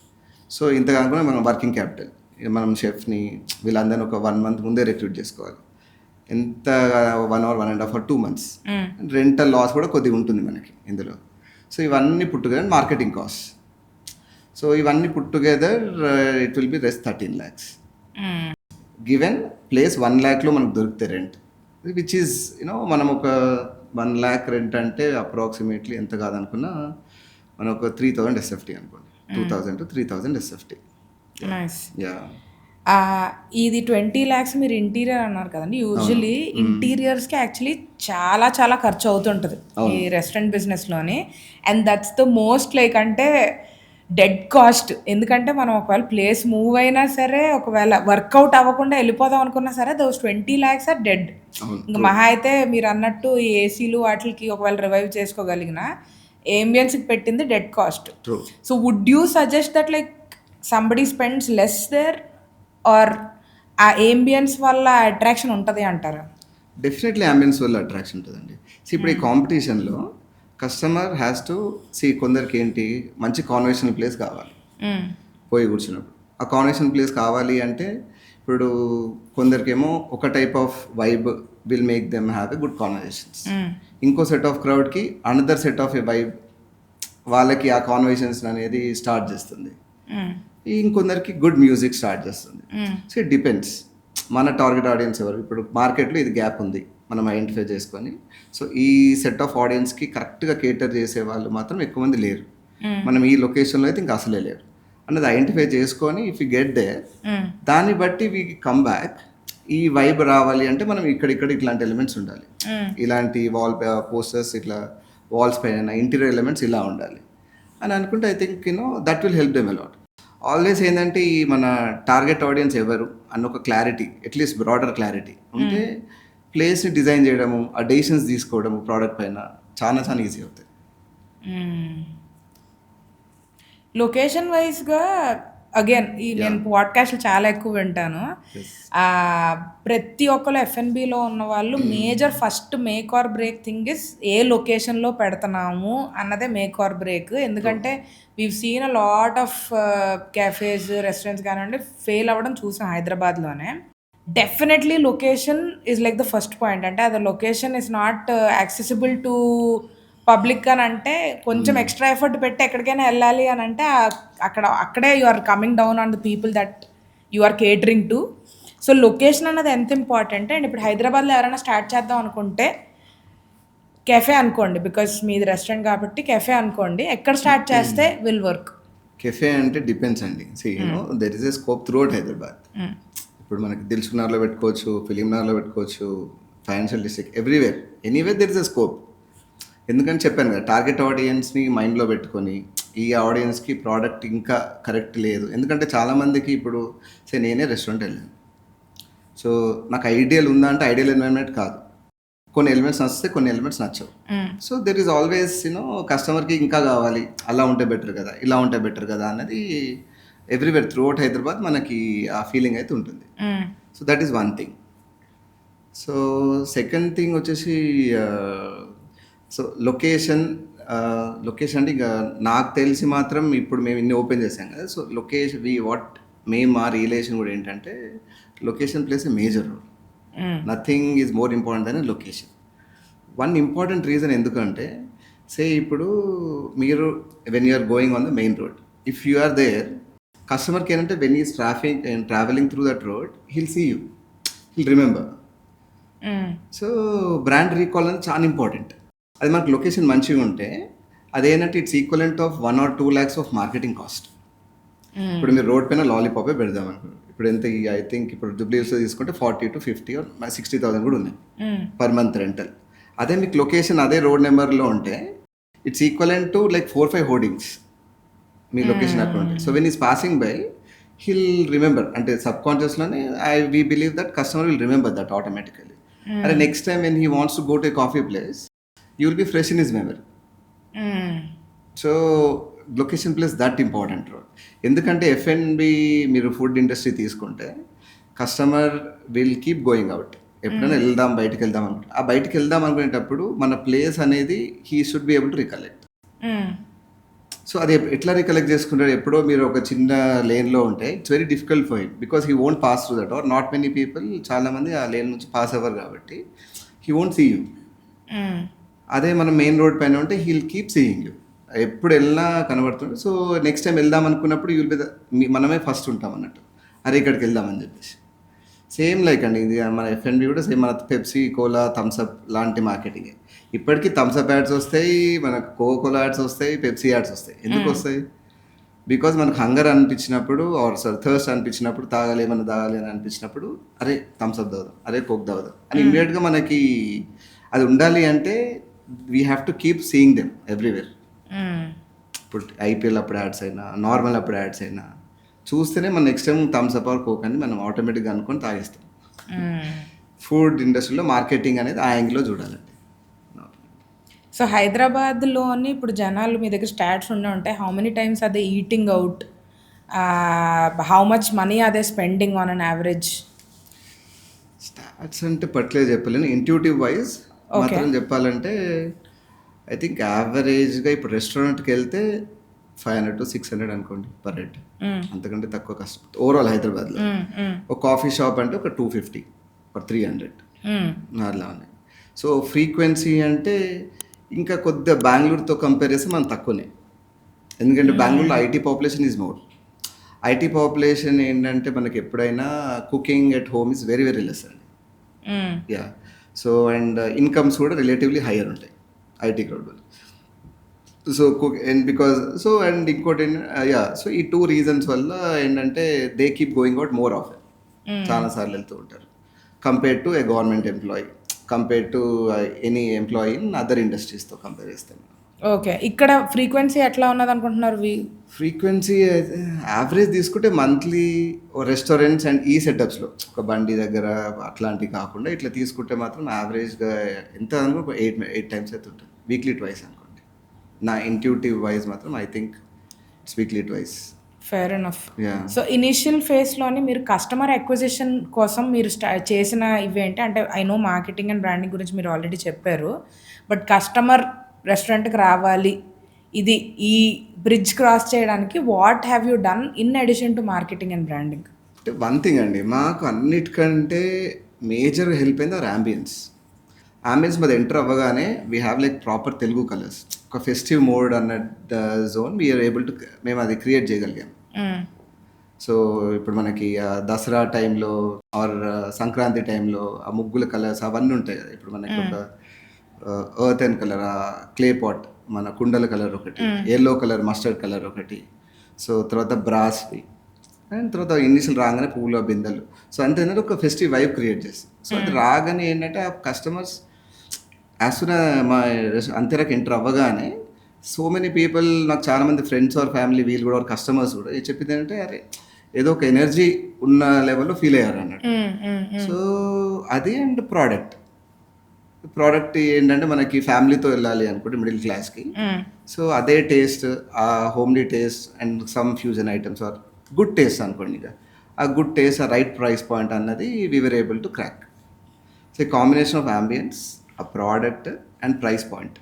సో ఇంత కాకుండా మనం వర్కింగ్ క్యాపిటల్, మనం షెఫ్ని వీళ్ళందరినీ ఒక 1 month ముందే రిక్రూట్ చేసుకోవాలి. ఎంత 1 or 1.5 or 2 months. Rental loss కూడా కొద్దిగా ఉంటుంది మనకి ఇందులో. సో ఇవన్నీ put together marketing cost. So ఇవన్నీ put together it will be rest 13 lakhs. Given place 1 lakhలో మనకు దొరికితే రెంట్, విచ్ ఈజ్ మనం ఒక 1 lakh రెంట్ అంటే అప్రాక్సిమేట్లీ ఎంత కాదనుకున్నా మనం ఒక 3,000 SFT అనుకోండి, 2,000 to 3,000 SFT. నైస్. యా. ఇది 20 lakhs మీరు ఇంటీరియర్ అన్నారు కదండి. యూజువలీ ఇంటీరియర్స్కి యాక్చువల్లీ చాలా చాలా ఖర్చు అవుతుంటుంది ఈ రెస్టారెంట్ బిజినెస్లోని. And that's the most like అంటే డెడ్ కాస్ట్. ఎందుకంటే మనం ఒకవేళ ప్లేస్ మూవ్ అయినా సరే, ఒకవేళ వర్కౌట్ అవ్వకుండా వెళ్ళిపోదాం అనుకున్నా సరే, దోస్ 20 lakhs ఆర్ డెడ్. ఇంకా మహా అయితే మీరు అన్నట్టు ఈ ఏసీలు వాటికి ఒకవేళ రివైవ్ చేసుకోగలిగిన ambience పెట్టింది dead cost. So would you suggest that like somebody spends less there, or ఆ ambience వల్ల అట్రాక్షన్ ఉంటుంది అంటారా? డెఫినెట్లీ అంబియన్స్ వల్ల అట్రాక్షన్ ఉంటుందండి. సో ఇప్పుడు ఈ కాంపిటీషన్లో కస్టమర్ హ్యాస్ టు కొందరికి ఏంటి మంచి కాన్వర్సేషన్ ప్లేస్ కావాలి పోయి కూర్చున్నప్పుడు. ఆ కాన్వర్సేషన్ ప్లేస్ కావాలి అంటే ఇప్పుడు కొందరికేమో ఒక type of vibe will make them have a good conversations. ఇంకో సెట్ ఆఫ్ క్రౌడ్కి another set of a vibe వాళ్ళకి ఆ కాన్వర్జేషన్స్ అనేది స్టార్ట్ చేస్తుంది. ఇంకొందరికి గుడ్ మ్యూజిక్ స్టార్ట్ చేస్తుంది. సో ఇట్ డిపెండ్స్ మన టార్గెట్ ఆడియన్స్ ఎవరు. ఇప్పుడు మార్కెట్లో ఇది గ్యాప్ ఉంది మనం ఐడెంటిఫై చేసుకొని, సో ఈ సెట్ ఆఫ్ ఆడియన్స్కి కరెక్ట్గా కేటర్ చేసే వాళ్ళు మాత్రం ఎక్కువ మంది లేరు. మనం ఈ లొకేషన్లో అయితే ఇంకా అసలే లేరు అన్నది ఐడెంటిఫై చేసుకొని ఇఫ్ యూ గెట్ దే, దాన్ని బట్టి వీ కమ్ బ్యాక్. ఈ వైబ్ రావాలి అంటే మనం ఇక్కడ ఇట్లాంటి ఎలిమెంట్స్ ఉండాలి, ఇలాంటి వాల్ పోస్టర్స్, ఇట్లా వాల్స్ పైన ఇంటీరియర్ ఎలిమెంట్స్ ఇలా ఉండాలి అని అనుకుంటే I think that will help them a lot. Always ఏంటంటే ఈ మన టార్గెట్ ఆడియన్స్ ఎవరు అన్న ఒక క్లారిటీ, అట్లీస్ట్ బ్రాడర్ క్లారిటీ ఉంటే ప్లేస్ని డిజైన్ చేయడము, ఆ డెసిషన్స్ తీసుకోవడము ప్రోడక్ట్ పైన చాలా చాలా ఈజీ అవుతాయి. లొకేషన్ వైజ్గా అగైన్ నేను పాడ్కాస్ట్లు చాలా ఎక్కువ వింటాను. ప్రతి ఒక్కరు ఎఫ్ఎన్బిలో ఉన్న వాళ్ళు major first make or break thing is a లొకేషన్లో పెడుతున్నాము అన్నదే మేక్ ఆర్ బ్రేక్. ఎందుకంటే we seen a lot of cafes, restaurants కానివ్వండి ఫెయిల్ అవ్వడం చూసాం హైదరాబాద్లోనే. Definitely location is like the first point. అంటే అది location is not accessible to public అని అంటే కొంచెం ఎక్స్ట్రా ఎఫర్ట్ పెట్టి ఎక్కడికైనా వెళ్ళాలి అని అంటే అక్కడే you are coming down on the people that you are catering to. So location అన్నది ఎంత ఇంపార్టెంట్. అండ్ ఇప్పుడు హైదరాబాద్లో ఎవరైనా స్టార్ట్ చేద్దాం అనుకుంటే కెఫే అనుకోండి, బికాస్ మీది రెస్టారెంట్ కాబట్టి కెఫే అనుకోండి, ఎక్కడ స్టార్ట్ చేస్తే విల్ వర్క్? కెఫే అంటే డిపెండ్స్ అండి. There is a scope throughout Hyderabad. ఇప్పుడు మనకి దిల్సుఖ్నగర్లో పెట్టుకోవచ్చు, ఫిలింనగర్లో పెట్టుకోవచ్చు, financial district, everywhere, anywhere there is a scope. ఎందుకని చెప్పాను కదా, టార్గెట్ ఆడియన్స్ని మైండ్లో పెట్టుకొని ఈ ఆడియన్స్కి ప్రోడక్ట్ ఇంకా కరెక్ట్ లేదు. ఎందుకంటే చాలామందికి ఇప్పుడు నేనే రెస్టారెంట్ వెళ్ళాను, సో నాకు ఐడియల్ ఉందా అంటే ఐడియల్ ఎన్వైరన్మెంట్ కాదు. కొన్ని ఎలిమెంట్స్ నచ్చితే కొన్ని ఎలిమెంట్స్ నచ్చవు. సో దెర్ ఈజ్ ఆల్వేస్ కస్టమర్కి ఇంకా కావాలి, అలా ఉంటే బెటర్ కదా, ఇలా ఉంటే బెటర్ కదా అన్నది ఎవ్రీవేర్ త్రూఅవుట్ హైదరాబాద్ మనకి ఆ ఫీలింగ్ అయితే ఉంటుంది. So that is one thing. So second thing వచ్చేసి సో లొకేషన్ అంటే ఇక నాకు తెలిసి మాత్రం ఇప్పుడు మేము ఇన్ని ఓపెన్ చేసాం కదా, సో లొకేషన్ మేము మా రిలేషన్ కూడా ఏంటంటే location plays a major role. Nothing is more important than location. One important reason ఎందుకంటే ఇప్పుడు మీరు when you're going on the main road, if you are there, కస్టమర్కి ఏంటంటే when is travelling through that road he'll see you, he'll remember. So brand recall అనేది చాలా important. అది మనకు location మంచిగా ఉంటే అదేంటంటే it's equivalent of 1 or 2 lakhs of marketing cost. ఇప్పుడు మీరు రోడ్ పైన లాలీపాపే పెడదాం అనుకున్నారు, ఇప్పుడు ఎంత ఐ థింక్ ఇప్పుడు జూబ్లీహిల్స్లో తీసుకుంటే 40 to 50 or 60,000 కూడా ఉన్నాయి పర్ మంత్ రెంటల్. అదే మీకు లొకేషన్ అదే రోడ్ నెంబర్లో ఉంటే it's equivalent to like 4-5 hoardings మీ లొకేషన్ అక్కడ ఉంటాయి. So when is passing by he'll remember, అంటే సబ్ కాన్షియస్లోనే we believe that customer will remember that automatically. అరే next time when he wants to go to a coffee place you will be fresh in his memory. So location plays that important role. ఎందుకంటే ఎఫ్ఎన్బి మీరు food industry తీసుకుంటే customer will keep going out. ఎప్పుడైనా బయటికి వెళ్దాం అనుకుంటే ఆ బయటికి వెళ్దాం అనుకునేటప్పుడు మన ప్లేస్ అనేది he should be able to recollect. So అది ఎట్లా రికలెక్ట్ చేసుకుంటారు? ఎప్పుడో మీరు ఒక చిన్న లేన్లో ఉంటే it's very difficult for him because he won't pass through that, or not many people, చాలామంది ఆ లేన్ నుంచి పాస్ అవ్వరు కాబట్టి హీ వోంట్ సీ యూ. అదే మనం మెయిన్ రోడ్ పైన ఉంటే హీల్ కీప్ సీయింగ్ యూ, ఎప్పుడు వెళ్ళినా కనబడుతుంది. సో నెక్స్ట్ టైం వెళ్దాం అనుకున్నప్పుడు యూల్ బి మనమే ఫస్ట్ ఉంటాం అన్నట్టు, అరే ఇక్కడికి వెళ్దామని చెప్పేసి. సేమ్ లైక్ అండి ఇది మన ఎఫ్ఎన్బి కూడా సేమ్, మన పెప్సీ, కోలా, థమ్స్అప్ లాంటి మార్కెటింగ్. ఇప్పటికీ థమ్స్అప్ యాడ్స్ వస్తాయి, మనకు కోకా కోలా యాడ్స్ వస్తాయి, పెప్సీ యాడ్స్ వస్తాయి. ఎందుకు వస్తాయి? బికాజ్ మనకు హంగర్ అనిపించినప్పుడు ఆర్ థర్స్ట్ అనిపించినప్పుడు, ఏమన్నా తాగాలి అని అనిపించినప్పుడు అరే థమ్స్అప్ తాగుదాం, అరే కోక్ తాగుదాం అని ఇమ్మీడియట్గా మనకి అది ఉండాలి. అంటే we have to keep seeing them everywhere. ఇప్పుడు ఐపీఎల్ అప్పుడు యాడ్స్ అయినా, నార్మల్ అప్పుడు యాడ్స్ అయినా చూస్తేనే మనం next time Thums Up or Coke అని మనం ఆటోమేటిక్గా అనుకొని తాగేస్తాం. ఫుడ్ ఇండస్ట్రీలో మార్కెటింగ్ అనేది ఆ యాంగిల్లో చూడాలండి. సో హైదరాబాద్లోని ఇప్పుడు జనాలు మీ దగ్గర స్టాట్స్ ఉండే ఉంటాయి, హౌ మెనీ టైమ్స్ అదే eating out, how much money అదే spending on an average? Stats అంటే పర్టికులర్ చెప్పలేను, ఇంట్యూటివ్ వైజ్ మాత్రం చెప్పాలంటే ఐ థింక్ యావరేజ్గా ఇప్పుడు రెస్టారెంట్కి వెళ్తే 500 to 600 అనుకోండి పర్ హెడ్, అంతకంటే తక్కువ కష్టం ఓవరాల్ హైదరాబాద్లో. ఒక కాఫీ షాప్ అంటే ఒక 250 ఫర్ 300 అలా ఉన్నాయి. సో ఫ్రీక్వెన్సీ అంటే ఇంకా కొద్దిగా బెంగళూరుతో కంపేర్ చేస్తే మనం తక్కువనే, ఎందుకంటే బెంగళూరులో IT population is more. IT population ఏంటంటే మనకి ఎప్పుడైనా cooking at home is very very less అండి. యా, సో అండ్ ఇన్కమ్స్ కూడా రిలేటివ్లీ హయ్యర్ ఉంటాయి ఐటీ క్రౌడ్ వల్ల. So cook and because so and ఇంకోటి యా, సో ఈ 2 రీజన్స్ వల్ల ఏంటంటే they keep going out more of చాలా సార్లు వెళ్తూ ఉంటారు compare to a government employee, compare to any employee in other ఇండస్ట్రీస్తో కంపేర్ చేస్తాం. ఓకే, ఇక్కడ ఫ్రీక్వెన్సీ ఎట్లా ఉన్నది అనుకుంటున్నారు? ఫ్రీక్వెన్సీ యావరేజ్ తీసుకుంటే మంత్లీ రెస్టారెంట్స్ అండ్ ఈ సెటప్స్లో ఒక బండి దగ్గర అట్లాంటివి కాకుండా ఇట్లా తీసుకుంటే మాత్రం యావరేజ్గా ఎంత అనుకో 8 times అయితే ఉంటుంది, వీక్లీ ట్వైస్ అనుకోండి. నా ఇంట్యూటివ్ వైజ్ మాత్రం I think it's weekly twice. Fair enough. Yeah, so initial ఫేస్లోని మీరు కస్టమర్ అక్విజిషన్ కోసం మీరు చేసిన ఇవేంటి అంటే, I know marketing and branding గురించి మీరు ఆల్రెడీ చెప్పారు, బట్ కస్టమర్ రెస్టారెంట్కి రావాలి, ఇది ఈ బ్రిడ్జ్ క్రాస్ చేయడానికి what have you done in addition to marketing and branding? అంటే వన్ థింగ్ అండి, మాకు అన్నిటికంటే మేజర్ హెల్ప్ అయింది ఆర్ అంబియన్స్. అంబియన్స్ మీద ఎంటర్ అవ్వగానే we have like proper Telugu colours, ఒక ఫెస్టివ్ మోడ్ అన్న జోన్ వీఆర్ ఏబుల్ టు మేము అది క్రియేట్ చేయగలిగాం. సో ఇప్పుడు మనకి దసరా టైంలో ఆర్ సంక్రాంతి టైంలో ఆ ముగ్గుల కలర్స్ అవన్నీ ఉంటాయి కదా. ఇప్పుడు మనకి ఒక earth and colour, clay pot మన కుండల కలర్ ఒకటి, ఎల్లో కలర్ మస్టర్డ్ కలర్ ఒకటి, సో తర్వాత బ్రాస్వి, అండ్ తర్వాత ఇనిషియల్ రాగానే పువ్వుల బిందెలు. సో అంతే ఒక ఫెస్టివ్ వైబ్ క్రియేట్ చేస్తాం. సో అది రాగానే ఏంటంటే ఆ కస్టమర్స్ యాజ్ సూన్ మా అంతేరాకి ఎంటర్ అవ్వగానే సో మెనీ పీపుల్, నాకు చాలామంది ఫ్రెండ్స్ ఆర్ ఫ్యామిలీ వీళ్ళు కూడా కస్టమర్స్ కూడా చెప్పింది ఏంటంటే అరే ఏదో ఒక ఎనర్జీ ఉన్న లెవెల్లో ఫీల్ అయ్యారు అన్నట్టు. సో అది అండ్ ప్రోడక్ట్ ఏంటంటే మనకి ఫ్యామిలీతో వెళ్ళాలి అనుకుంటే మిడిల్ క్లాస్కి, సో అదే టేస్ట్, ఆ homely taste and some fusion items are good taste అనుకోండి, ఇక ఆ గుడ్ టేస్ట్ ఆ రైట్ ప్రైస్ పాయింట్ అన్నది we were able to crack. So combination of ambience, ఆ product and price point.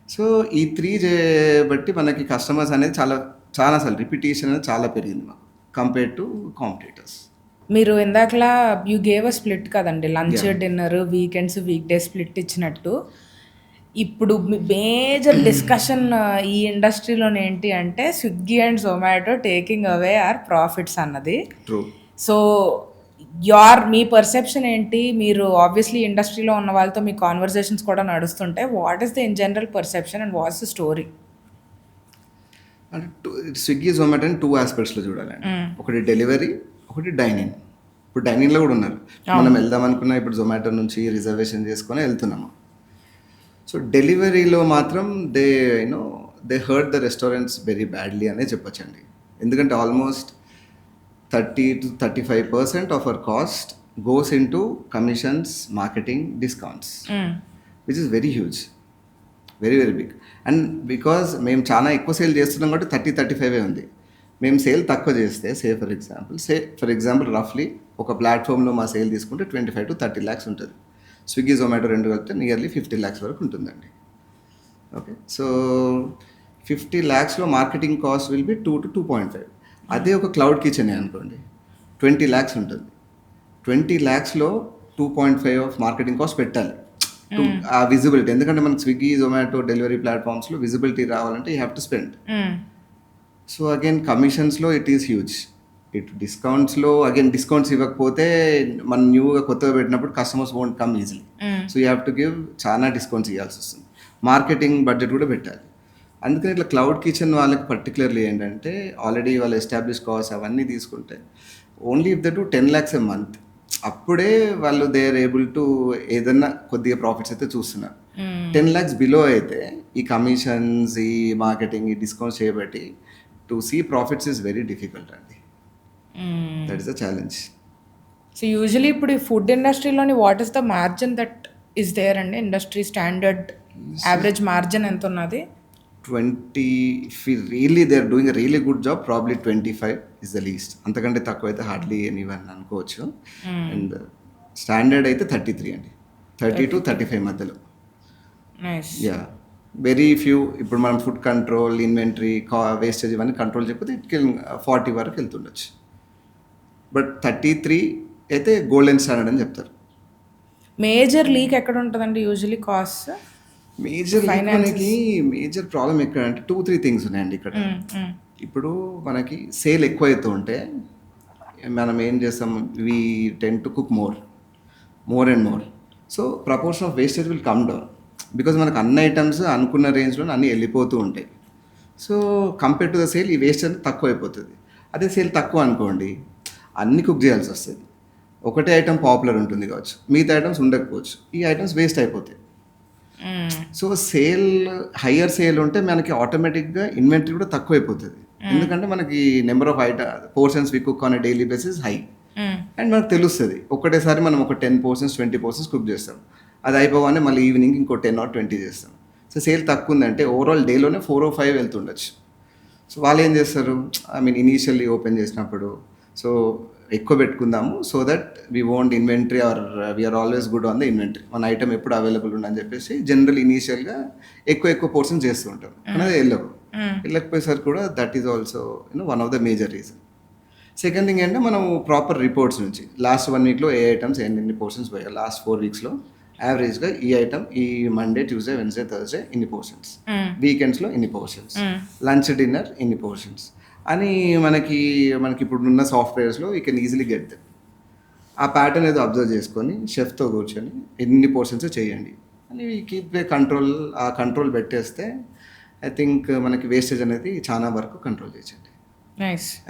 So ఈ 3 బట్టి మనకి కస్టమర్స్ అనేది చాలా అసలు రిపిటేషన్ అనేది చాలా పెరిగింది మాకు కంపేర్ టు కాంపిటీటర్స్. మీరు ఇందాకలా యూ గేవ్ అ స్ప్లిట్ కదండి, lunch dinner weekends week day split ఇచ్చినట్టు. ఇప్పుడు మేజర్ డిస్కషన్ ఈ ఇండస్ట్రీలో ఏంటి అంటే Swiggy and Zomato taking away are profits అన్నది. ట్రూ. సో మీ పర్సెప్షన్ ఏంటి? మీరు ఆబ్వియస్లీ ఇండస్ట్రీలో ఉన్న వాళ్ళతో మీ కాన్వర్జేషన్స్ కూడా నడుస్తుంటే what is the in general perception and what's the story? అంటే స్విగ్గీ జొమాటో అని 2 ఆస్పెక్ట్స్లో చూడాలండి. ఒకటి డెలివరీ, ఒకటి డైనింగ్. ఇప్పుడు డైనింగ్లో కూడా ఉన్నారు, మనం వెళ్దాం అనుకున్నా ఇప్పుడు జొమాటో నుంచి రిజర్వేషన్ చేసుకొని వెళ్తున్నాము. సో డెలివరీలో మాత్రం they hurt the restaurants very badly అనే చెప్పొచ్చండి. ఎందుకంటే almost 30 to 35% of our cost goes in to commissions, marketing, discounts, which is very huge, very very big. And because మేము చాలా ఎక్కువ సేల్ చేస్తున్నాం కాబట్టి 30-35 ఉంది. మేము సేల్ తక్కువ చేస్తే ఫర్ ఎగ్జాంపుల్ రఫ్లీ ఒక ప్లాట్ఫామ్లో మా సేల్ తీసుకుంటే 25 to 30 lakhs ఉంటుంది. స్విగ్గీ జొమాటో 2 కలిపితే నియర్లీ 50 lakhs వరకు ఉంటుందండి. ఓకే, సో 50 lakhsలో marketing cost will be 2 to 2.5. అదే ఒక క్లౌడ్ కిచెన్ అనుకోండి 20 lakhs ఉంటుంది. 20 lakhsలో 2.5 ఆఫ్ మార్కెటింగ్ కాస్ట్ పెట్టాలి ఆ విజిబిలిటీ. ఎందుకంటే మనకి స్విగ్గీ జొమాటో డెలివరీ ప్లాట్ఫామ్స్లో విజిబిలిటీ రావాలంటే you have to spend. So again కమిషన్స్లో ఇట్ ఈస్ హ్యూజ్. ఇటు డిస్కౌంట్స్లో అగైన్ డిస్కౌంట్స్ ఇవ్వకపోతే మనం న్యూగా కొత్తగా పెట్టినప్పుడు customers won't come easily. So you have to give చాలా డిస్కౌంట్స్ ఇవ్వాల్సి వస్తుంది. మార్కెటింగ్ బడ్జెట్ కూడా పెట్టాలి. అందుకని ఇట్లా క్లౌడ్ కిచెన్ వాళ్ళకి పర్టికులర్లీ ఏంటంటే ఆల్రెడీ వాళ్ళు ఎస్టాబ్లిష్ కాస్ట్ అవన్నీ తీసుకుంటే only if the to 10 lakhs a month అప్పుడే వాళ్ళు దే ఆర్ ఏబుల్ టు ఏదన్నా కొద్దిగా ప్రాఫిట్స్ అయితే చూస్తున్నారు. 10 lakhs బిలో అయితే ఈ కమిషన్స్, ఈ మార్కెటింగ్, ఈ డిస్కౌంట్స్ చేయబట్టి to see profits is very difficult అండి. That is the challenge. So usually ఇప్పుడు ఈ ఫుడ్ ఇండస్ట్రీలోని what is the margin that is there అండి? ఇండస్ట్రీ స్టాండర్డ్ యావరేజ్ మార్జిన్ ఎంత ఉన్నది? 20, if really they are doing a really good job, probably 25 is the least. అంతకంటే తక్కువ అయితే hardly anyone అనుకోవచ్చు. అండ్ స్టాండర్డ్ అయితే 33 అండి, 30 to 35 మధ్యలో. నైస్. Yeah, very few. ఇప్పుడు మనం ఫుడ్ కంట్రోల్, ఇన్వెంటరీ, వేస్టేజ్ ఇవన్నీ కంట్రోల్ చేయకపోతే ఇట్ కెన్ 40 వరకు వెళ్తుండొచ్చు. బట్ 33 అయితే గోల్డెన్ స్టాండర్డ్ అని చెప్తారు. మేజర్ లీక్ ఎక్కడ ఉంటుందండి యూజువలీ కాస్ట్? మేజర్ ప్రాబ్లం ఎక్కడ అంటే 2-3 థింగ్స్ ఉన్నాయండి ఇక్కడ. ఇప్పుడు మనకి సేల్ ఎక్కువ అవుతూ ఉంటే మనం ఏం చేస్తాం, we tend to cook more and more. So proportion of wastage will come down because మనకు అన్ని ఐటమ్స్ అనుకున్న రేంజ్లో అన్నీ వెళ్ళిపోతూ ఉంటాయి. So compare to the sale ఈ వేస్ట్ అనేది తక్కువ అయిపోతుంది. అదే సేల్ తక్కువ అనుకోండి, అన్ని కుక్ చేయాల్సి వస్తుంది. ఒకటే ఐటమ్ పాపులర్ ఉంటుంది కావచ్చు, మిగతా ఐటమ్స్ ఉండకపోవచ్చు, ఈ ఐటమ్స్ వేస్ట్ అయిపోతాయి. సో హయ్యర్ సేల్ ఉంటే మనకి ఆటోమేటిక్గా ఇన్వెంటరీ కూడా తక్కువ అయిపోతుంది. ఎందుకంటే మనకి number of portions we cook on daily basis high. And మనకు తెలుస్తుంది ఒకటేసారి మనం ఒక 10 portions 20 portions కుక్ చేస్తాం, అది అయిపోగానే మళ్ళీ ఈవినింగ్ ఇంకో 10 or 20 చేస్తాం. సో సేల్ తక్కువ ఉందంటే ఓవరాల్ డేలోనే 4 or 5 వెళ్తుండొచ్చు. సో వాళ్ళు ఏం చేస్తారు, ఇనీషియల్లీ ఓపెన్ చేసినప్పుడు సో ఎక్కువ పెట్టుకుందాము, so that we won't inventory or we're always good on the inventory, మన ఐటమ్ ఎప్పుడు అవైలబుల్ ఉండని చెప్పేసి జనరల్ ఇనీషియల్గా ఎక్కువ పోర్షన్స్ చేస్తూ ఉంటారు. అనేది వెళ్ళకపోయేసరికి కూడా that is also one of the major reason. Second thing ఏంటంటే మనం ప్రాపర్ రిపోర్ట్స్ నుంచి లాస్ట్ 1 weekలో ఏ ఐటమ్స్ ఎన్ని పోర్షన్స్ పోయాయి, లాస్ట్ 4 weeksలో యావరేజ్గా ఈ ఐటమ్ ఈ మండే, ట్యూస్డే, వెన్స్డే, థర్స్డే ఇన్ని పోర్షన్స్, వీకెండ్స్లో ఇన్ని పోర్షన్స్, లంచ్, డిన్నర్ ఇన్ని పోర్షన్స్ అని మనకి ఇప్పుడు ఉన్న సాఫ్ట్వేర్స్లో you can easily get them. ఆ ప్యాటర్న్ ఏదో అబ్జర్వ్ చేసుకొని షెఫ్తో కూర్చొని ఎన్ని పోర్షన్స్ చేయండి అని కీప్ కంట్రోల్. ఆ కంట్రోల్ పెట్టేస్తే ఐ థింక్ మనకి వేస్టేజ్ అనేది చాలా వరకు కంట్రోల్ చేయొచ్చండి.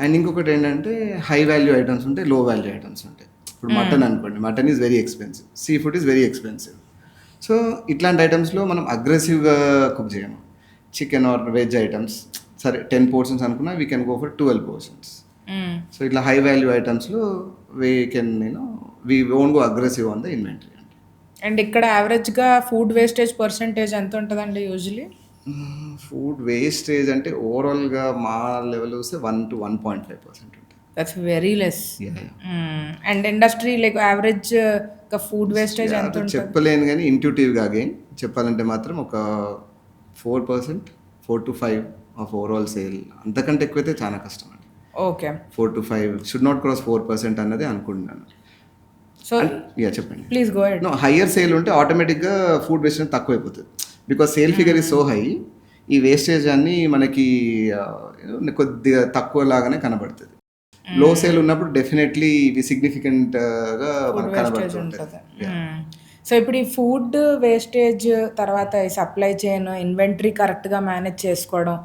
అండ్ ఇంకొకటి ఏంటంటే హై వాల్యూ ఐటమ్స్ ఉంటాయి, లో వాల్యూ ఐటమ్స్ ఉంటాయి. ఇప్పుడు మటన్ అనుకోండి, mutton is very expensive, sea food is very expensive. So ఇట్లాంటి ఐటమ్స్లో మనం అగ్రెసివ్గా కుక్ చేయము. చికెన్ ఆర్ వెజ్ ఐటమ్స్ సరే 10 portions అనుకున్నా we can go for 12 portions. So ఇట్లా హై వాల్యూ ఐటమ్స్లో we won't go aggressive on the inventory అండి. And ఇక్కడ యావరేజ్గా ఫుడ్ వేస్టేజ్ పర్సంటేజ్ ఎంత ఉంటుందండి యూజువలీ? ఫుడ్ వేస్టేజ్ అంటే ఓవరాల్గా మా లెవెల్ వస్తే 1 to 1.5% ఉంటుంది. That's very less. And industry like average food wastage ఎంత ఉంటుంది చెప్పలేను, కానీ ఇంట్యూటివ్గా అగైన్ చెప్పాలంటే మాత్రం ఒక 4%, 4 to 5 ఆఫ్ ఓవరాల్ సేల్. అంతకంటే ఎక్కువైతే చాలా కష్టం అండి. Okay, 4 to 5 should not cross 4% అన్నది అనుకుంటున్నాను. సో చెప్పండి please go ahead. Higher sale ఉంటే ఆటోమేటిక్గా ఫుడ్ వేస్టేజ్ తక్కువ అయిపోతుంది because sale figure is so high. ఈ వేస్టేజ్ అన్నీ మనకి కొద్దిగా తక్కువ లాగానే కనబడుతుంది. లో సేల్ ఉన్నప్పుడు డెఫినెట్లీ ఇవి సిగ్నిఫికెంట్గా మనకు కనబడుతుంటుంది. సో ఇప్పుడు ఈ ఫుడ్ వేస్టేజ్ తర్వాత ఈ సప్లై చైన్, ఇన్వెంటరీ కరెక్ట్గా మేనేజ్ చేసుకోవడం,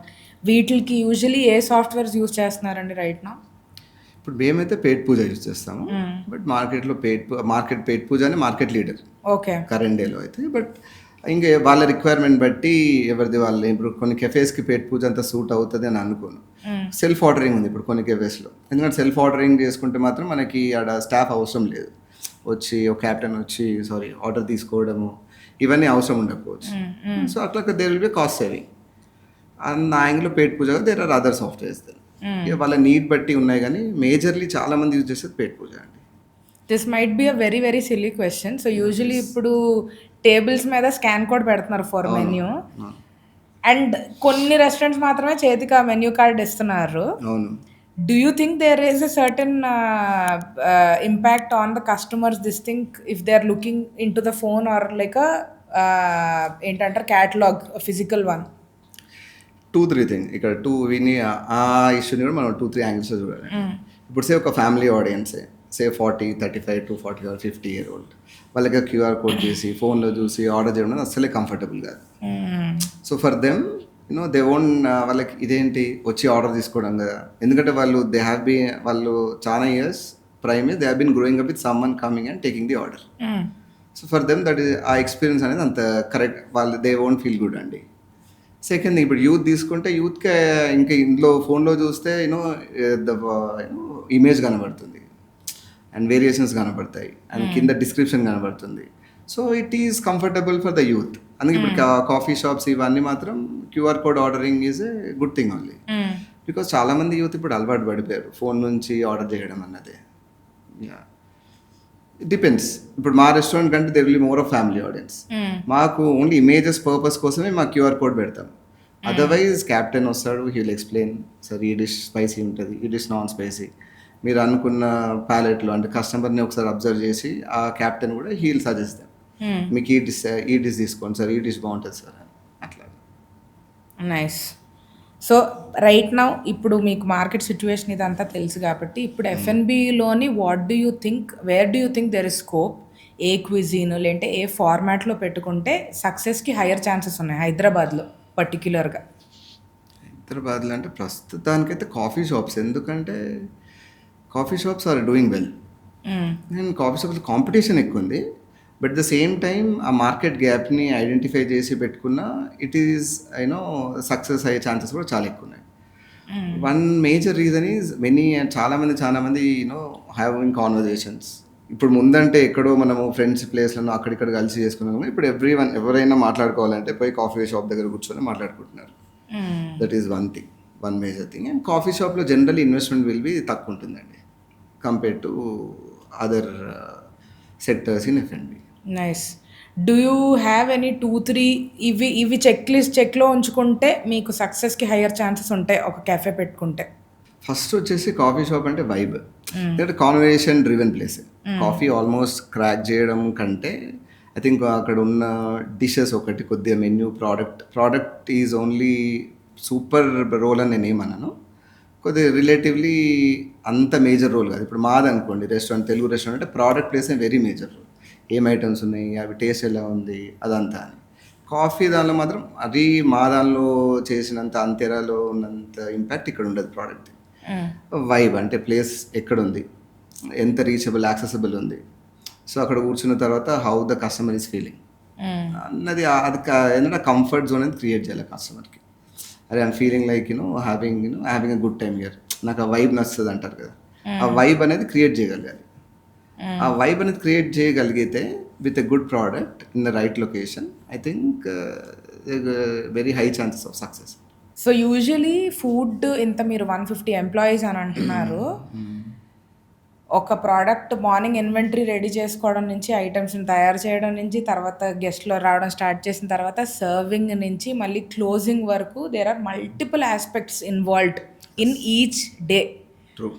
వీటికి యూజువలీ ఏ సాఫ్ట్వేర్స్ యూజ్ చేస్తున్నారండి రైట్ నా? ఇప్పుడు మేమైతే పేట్ పూజ యూజ్ చేస్తాము. బట్ మార్కెట్లో పేట్ పూజ అని మార్కెట్ లీడర్ ఓకే కరెంట్ డేలో అయితే. బట్ ఇంకా వాళ్ళ రిక్వైర్మెంట్ బట్టి ఎవరిది వాళ్ళు. ఇప్పుడు కొన్ని కెఫేస్కి పేట్ పూజ అంతా సూట్ అవుతుంది అని అనుకోను. సెల్ఫ్ ఆర్డరింగ్ ఉంది ఇప్పుడు కొన్ని కెఫేస్లో. ఎందుకంటే సెల్ఫ్ ఆర్డరింగ్ చేసుకుంటే మాత్రం మనకి ఆడ స్టాఫ్ అవసరం లేదు, వచ్చి ఒక క్యాప్టెన్ వచ్చి ఆర్డర్ తీసుకోవడము ఇవన్నీ అవసరం ఉండకపోవచ్చు. సో అట్లా there will be cost saving. And నా యాంగిల్లో పేట్ పూజగా దేర్ ఆర్ అదర్ సాఫ్ట్వేర్స్. వాళ్ళ నీడ్ బట్టి ఉన్నాయి, కానీ మేజర్లీ చాలా మంది యూజ్ చేసేది పేట్ పూజ అండి. This might be a very very silly question. So usually ఇప్పుడు టేబుల్స్ మీద స్కాన్ కోడ్ పెడుతున్నారు ఫర్ మెన్యూ, అండ్ కొన్ని రెస్టారెంట్స్ మాత్రమే చేతికి ఆ మెన్యూ కార్డ్ ఇస్తున్నారు. అవును. Do you think there is a certain impact on the customers this thing if they are looking into the phone or like a catalog, a physical one? 2-3 thing ఇక్కడ విని ఆ ఇష్యూని కూడా మనం 2-3 యాంగిల్స్ చూడాలి. ఇప్పుడు ఒక ఫ్యామిలీ ఆడియన్సే 40, 35 to 40 or 50 year old, వాళ్ళకి క్యూఆర్ కోడ్ చేసి ఫోన్లో చూసి ఆర్డర్ చేయడం అస్సలే కంఫర్టబుల్ కాదు. So for them they own వాళ్ళకి ఇదేంటి వచ్చి ఆర్డర్ తీసుకోవడం కదా. ఎందుకంటే వాళ్ళు చాలా years they have been growing up with someone coming and taking the order. So for them that is ఆ ఎక్స్పీరియన్స్ అనేది అంత కరెక్ట్, వాళ్ళు దే ఓంట్ ఫీల్ గుడ్ అండి. సెకండ్ ఇప్పుడు యూత్ తీసుకుంటే యూత్కి ఇంకా ఇంట్లో ఫోన్లో చూస్తే ఇమేజ్ కనబడుతుంది అండ్ వేరియేషన్స్ కనబడతాయి అండ్ కింద డిస్క్రిప్షన్ కనబడుతుంది. So it is comfortable for the youth. అందుకే ఇప్పుడు కాఫీ షాప్స్ ఇవన్నీ మాత్రం QR code ordering is a good thing only. Because చాలామంది యూత్ ఇప్పుడు అలవాటు పడిపోయారు ఫోన్ నుంచి ఆర్డర్ చేయడం అన్నదే. డిపెండ్స్. ఇప్పుడు మా రెస్టారెంట్ కంటే there will be more of family audience. మాకు ఓన్లీ ఇమేజెస్ పర్పస్ కోసమే మా క్యూఆర్ కోడ్ పెడతాం. అదర్వైజ్ క్యాప్టెన్ వస్తాడు, హీ విల్ ఎక్స్ప్లెయిన్, సార్ ఈ డిష్ స్పైసీ ఉంటుంది, ఈ డిష్ నాన్ స్పైసీ, మీరు అనుకున్న ప్యాలెట్లో అంటే కస్టమర్ని ఒకసారి అబ్జర్వ్ చేసి ఆ క్యాప్టెన్ కూడా హీ విల్ సజెస్ట్ దెమ్, మీకు ఈ డిష్ తీసుకోండి సార్, ఈ డిష్ బాగుంటుంది సార్, అట్లా. నైస్. సో రైట్ నౌ ఇప్పుడు మీకు మార్కెట్ సిచ్యువేషన్ ఇదంతా తెలుసు కాబట్టి ఇప్పుడు ఎఫ్ఎన్బిలోని what do you think, where do you think there is scope, a cuisine లేదంటే ఏ ఫార్మాట్లో పెట్టుకుంటే సక్సెస్కి హైయర్ ఛాన్సెస్ ఉన్నాయి హైదరాబాద్లో పర్టిక్యులర్గా? హైదరాబాద్లో అంటే ప్రస్తుతానికైతే కాఫీ షాప్స్, ఎందుకంటే coffee shops are doing well. And coffee షాప్స్లో కాంపిటీషన్ ఎక్కువ ఉంది, బట్ ద సేమ్ టైం ఆ మార్కెట్ గ్యాప్ని ఐడెంటిఫై చేసి పెట్టుకున్న ఇట్ ఈస్ యూనో సక్సెస్ అయ్యే ఛాన్సెస్ కూడా చాలా ఎక్కువ ఉన్నాయి. వన్ మేజర్ రీజన్ ఈజ్ చాలామంది యూనో హ్యావింగ్ కాన్వర్జేషన్స్. ఇప్పుడు ముందంటే ఎక్కడో మనము ఫ్రెండ్స్ ప్లేస్లను అక్కడిక్కడ కలిసి చేసుకున్నాము, ఇప్పుడు ఎవరైనా మాట్లాడుకోవాలంటే పోయి కాఫీ షాప్ దగ్గర కూర్చొని మాట్లాడుకుంటున్నారు. That is one major thing. And coffee షాప్లో జనరల్లీ ఇన్వెస్ట్మెంట్ విల్ బి తక్కువ ఉంటుందండి compare to other sectors in F and B. Nice. Do you have any 2-3 ఇవి చెక్లో ఉంచుకుంటే మీకు సక్సెస్కి హయ్యర్ ఛాన్సెస్ ఉంటాయి ఒక కెఫే పెట్టుకుంటే? ఫస్ట్ వచ్చేసి కాఫీ షాప్ అంటే వైబ్, ఎందుకంటే conversation driven place. Coffee almost crack చేయడం కంటే ఐ థింక్ అక్కడ ఉన్న డిషెస్ ఒకటి, కొద్దిగా menu, product is only super role అని నేను ఏమన్నాను, కొద్దిగా రిలేటివ్లీ అంత మేజర్ రోల్ కాదు. ఇప్పుడు మాది అనుకోండి రెస్టారెంట్, తెలుగు రెస్టారెంట్ అంటే product place very major role. ఏం ఐటమ్స్ ఉన్నాయి, అవి టేస్ట్ ఎలా ఉంది, అదంతా అని. కాఫీ దానిలో మాత్రం అది మా దానిలో చేసినంత అంతేరాలో ఉన్నంత ఇంపాక్ట్ ఇక్కడ ఉండదు ప్రోడక్ట్. వైబ్ అంటే ప్లేస్ ఎక్కడుంది, ఎంత రీచబుల్, యాక్సెసిబుల్ ఉంది, సో అక్కడ కూర్చున్న తర్వాత how the customer is feeling అన్నది, అది ఏంటంటే కంఫర్ట్ జోన్ అనేది క్రియేట్ చేయాలి కస్టమర్కి. అరే I'm feeling like having a good time here, నాకు ఆ వైబ్ నచ్చుతుంది అంటారు కదా, ఆ వైబ్ అనేది క్రియేట్ చేయగలగాలి. ఆ వైబ్ అనేది క్రియేట్ చేయగలిగితే with a good product in the right location, I think very high chances of success. So usually food ఇంత మీరు 150 ఎంప్లాయీస్ అని అంటున్నారు, ఒక ప్రోడక్ట్ మార్నింగ్ ఇన్వెంటరీ రెడీ చేసుకోవడం నుంచి, ఐటమ్స్ని తయారు చేయడం నుంచి, తర్వాత గెస్ట్లో రావడం స్టార్ట్ చేసిన తర్వాత సర్వింగ్ నుంచి మళ్ళీ క్లోజింగ్ వరకు there are multiple aspects involved in each day. True.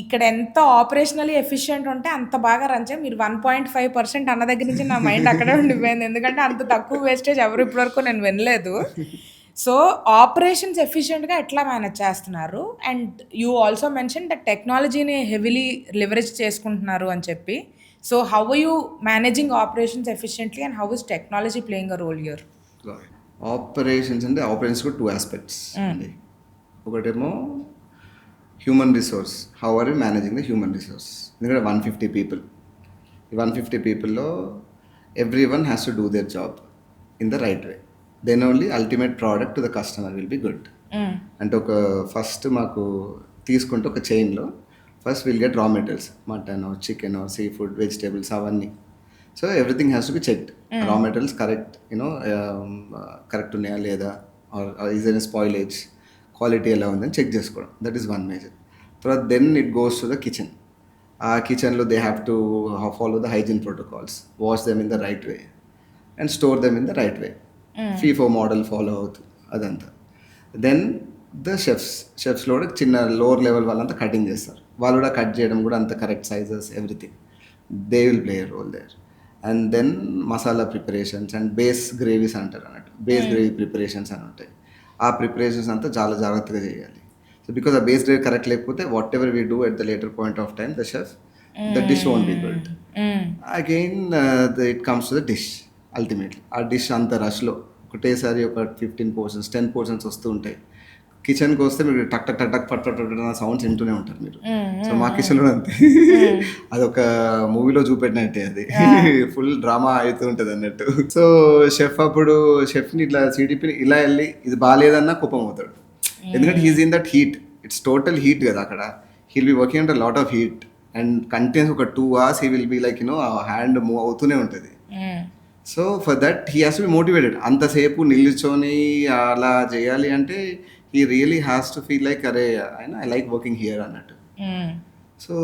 ఇక్కడ ఎంత ఆపరేషనలీ ఎఫిషియెంట్ ఉంటే అంత బాగా రన్ చేయ. మీరు 1.5% అన్న దగ్గర నుంచి నా మైండ్ అక్కడే ఉండిపోయింది, ఎందుకంటే అంత తక్కువ వేస్టేజ్ ఎవరు ఇప్పటివరకు నేను వినలేదు. సో ఆపరేషన్స్ ఎఫిషియెంట్గా ఎట్లా మేనేజ్ చేస్తున్నారు? And you also mention that టెక్నాలజీని హెవీలీ లివరేజ్ చేసుకుంటున్నారు అని చెప్పి. So how are you managing operations efficiently and how is technology playing a role here? Operations అంటే ఆపరేషన్స్ కూడా 2 ఆస్పెక్ట్స్ అండి. ఒకటేమో human resource, how are you managing the human resource. ఎందుకంటే 150 people, ఈ 150 పీపుల్లో every one has to do their job in the right way, then only ultimate product to the customer will be good. అంటే ఒక first మాకు తీసుకుంటే ఒక చైన్లో first will get raw materials, mutton, chicken, sea food, vegetables, అవన్నీ. So everything has to be checked, raw materials correct correct ఉన్నాయా లేదా, or is an spoilage, quality ఎలా ఉందని చెక్ చేసుకోవడం, దట్ ఈస్ వన్ మేజర్. తర్వాత then it goes to the kitchen. ఆ కిచెన్లో they have to follow the hygiene protocols, wash them in the right way and store them in the right way, FIFO model follow అవుతుంది అదంతా. Then the షెఫ్స్లో కూడా చిన్న lower level వాళ్ళంతా cutting చేస్తారు, వాళ్ళు కూడా కట్ చేయడం కూడా అంత correct sizes, everything they will play a role there. And then masala preparations and base gravies అంటారు అన్నట్టు, బేస్ గ్రేవీ ప్రిపరేషన్స్ అని ఉంటాయి. ఆ ప్రిపరేషన్స్ అంతా చాలా జాగ్రత్తగా చేయాలి. సో బికాస్ ఆ బేస్ గ్రేవీ కరెక్ట్ లేకపోతే what ever we do at the later point of time the chef, the dish won't be good. Again it comes to the dish. Ultimately ఆ డిష్ అంత రష్లో ఒకటేసారి ఒక 15 portions 10 portions వస్తూ ఉంటాయి. కిచెన్కి వస్తే మీరు టక్ టక్ టక్ టక్ పట్ పట్ సౌండ్స్ వింటూనే ఉంటారు మీరు. సో మా కిచెన్లో అంతే, అదొక మూవీలో చూపెట్టినట్టే, అది ఫుల్ డ్రామా అవుతూ ఉంటుంది అన్నట్టు. సో షెఫ్ని ఇట్లా సిడిపిని ఇలా వెళ్ళి ఇది బాగాలేదన్నా కోపం అవుతాడు, ఎందుకంటే he's in that heat, it's total heat కదా అక్కడ, he'll be working under lot of heat and continues ఒక 2 hours he will be like ఆ హ్యాండ్ మూవ్ అవుతూనే ఉంటుంది. So for that he has to be motivated. అంతసేపు నిల్చొని అలా చేయాలి అంటే he really has to feel like అరే ఐ లైక్ వర్కింగ్ హియర్ అన్నట్టు. సో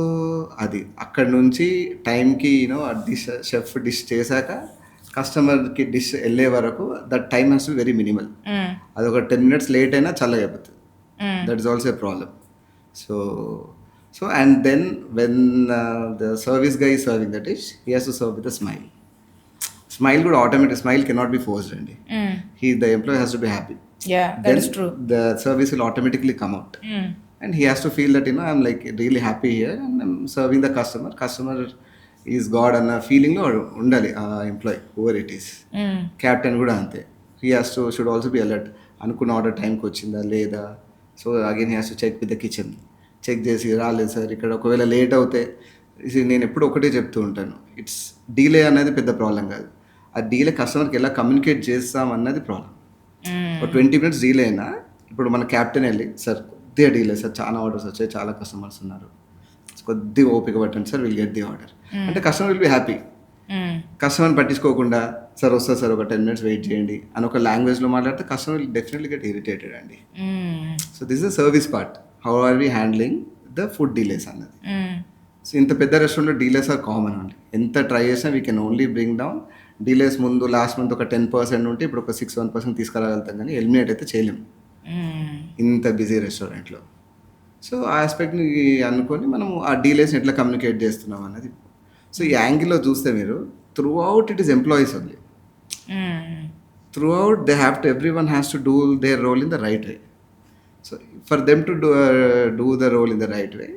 అది అక్కడ నుంచి టైంకి యూనో షెఫ్ డిష్ చేశాక కస్టమర్కి డిష్ వెళ్ళే వరకు that time has to very minimal. అది ఒక 10 minutes లేట్ అయినా చల్లగా అయిపోతుంది. That is also a problem. So so and then when the service guy is serving the dish he has to serve with a smile. Smile కూడా automatic, smile cannot be forced అండి. The employee has to be happy. That is true. The service will automatically come out. And he has to feel that, I'm like really happy here and I'm serving the customer. Customer is God అన్న ఫీలింగ్లో ఉండాలి ఆ employee, over it is. Captain కూడా అంతే. He has to should also be alert. అనుకున్న order టైంకి వచ్చిందా లేదా. So again he has to check with the kitchen. Check చేసి రాలేదు సార్ ఇక్కడ, ఒకవేళ లేట్ అవుతే నేను ఎప్పుడు ఒకటే చెప్తూ ఉంటాను, ఇట్స్ డీలే అనేది పెద్ద ప్రాబ్లం కాదు, ఆ డీలే కస్టమర్కి ఎలా కమ్యూనికేట్ చేస్తాం అన్నది ప్రాబ్లం. ఒక 20 minutes డీలే అయినా ఇప్పుడు మన క్యాప్టెన్ వెళ్ళి సార్ కొద్దిగా డీలే సార్, చాలా ఆర్డర్స్ వచ్చాయి, చాలా కస్టమర్స్ ఉన్నారు, కొద్దిగా ఓపిక పట్టండి sir, will get the order అంటే కస్టమర్ విల్ బి హ్యాపీ. కస్టమర్ని పట్టించుకోకుండా సార్ వస్తుంది సార్ ఒక 10 minutes వెయిట్ చేయండి అని ఒక లాంగ్వేజ్లో మాట్లాడితే customer will definitely get irritated అండి. So this is the service part, how are we handling the food delays అన్నది. సో ఇంత పెద్ద రెస్టారెంట్లో డీలేస్ ఆర్ కామన్ అండి. ఎంత ట్రై చేసినా we can only bring down delays. ముందు లాస్ట్ మంత్ ఒక 10% ఉంటే ఇప్పుడు ఒక 6-1% తీసుకురాగలుగుతాం, కానీ ఎలిమినేట్ అయితే చేయలేము ఇంత బిజీ రెస్టారెంట్లో. సో ఆ ఆస్పెక్ట్ని అనుకొని మనం ఆ డీలేస్ని ఎట్లా కమ్యూనికేట్ చేస్తున్నాం అన్నది. సో ఈ యాంగిల్లో చూస్తే మీరు throughout it is employees only. Throughout they have to, every one has to do their role in the right way. So for them to do the role in the right way,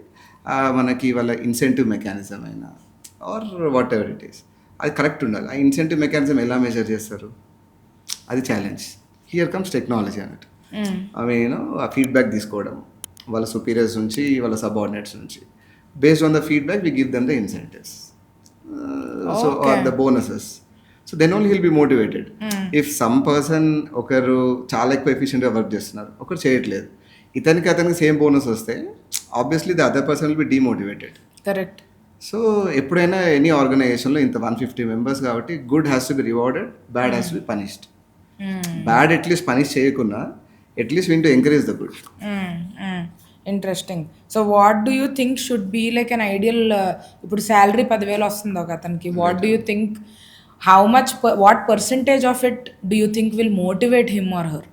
మనకి వాళ్ళ incentive mechanism అయినా or whatever it is, అది correct ఉండాలి. ఆ incentive mechanism ఎలా measure చేస్తారు, అది challenge. Here comes technology అన్నట్టు. అవి ఆ ఫీడ్బ్యాక్ తీసుకోవడం వాళ్ళ సుపీరియర్స్ నుంచి, వాళ్ళ సబార్డినేట్స్ నుంచి. Based on the feedback we give them the incentives, so or the bonuses. So then only will be motivated. If some person ఒకరు చాలా ఎక్కువ ఎఫిషియెంట్గా వర్క్ చేస్తున్నారు, ఒకరు చేయట్లేదు, అతనికి సేమ్ బోనస్ వస్తే obviously the other person will be demotivated. Correct. So ఎప్పుడైనా ఎనీ ఆర్గనైజేషన్లో ఇంత 150 members కాబట్టి good has to be rewarded, bad has to be punished. Bad at least punish చేయకుండా at least we to encourage the good. Interesting. So what do you think should be like an ideal, ఇప్పుడు salary 10,000 వస్తుంది ఒక అతనికి, what do you think, how much, what percentage of it do you think will motivate him or her?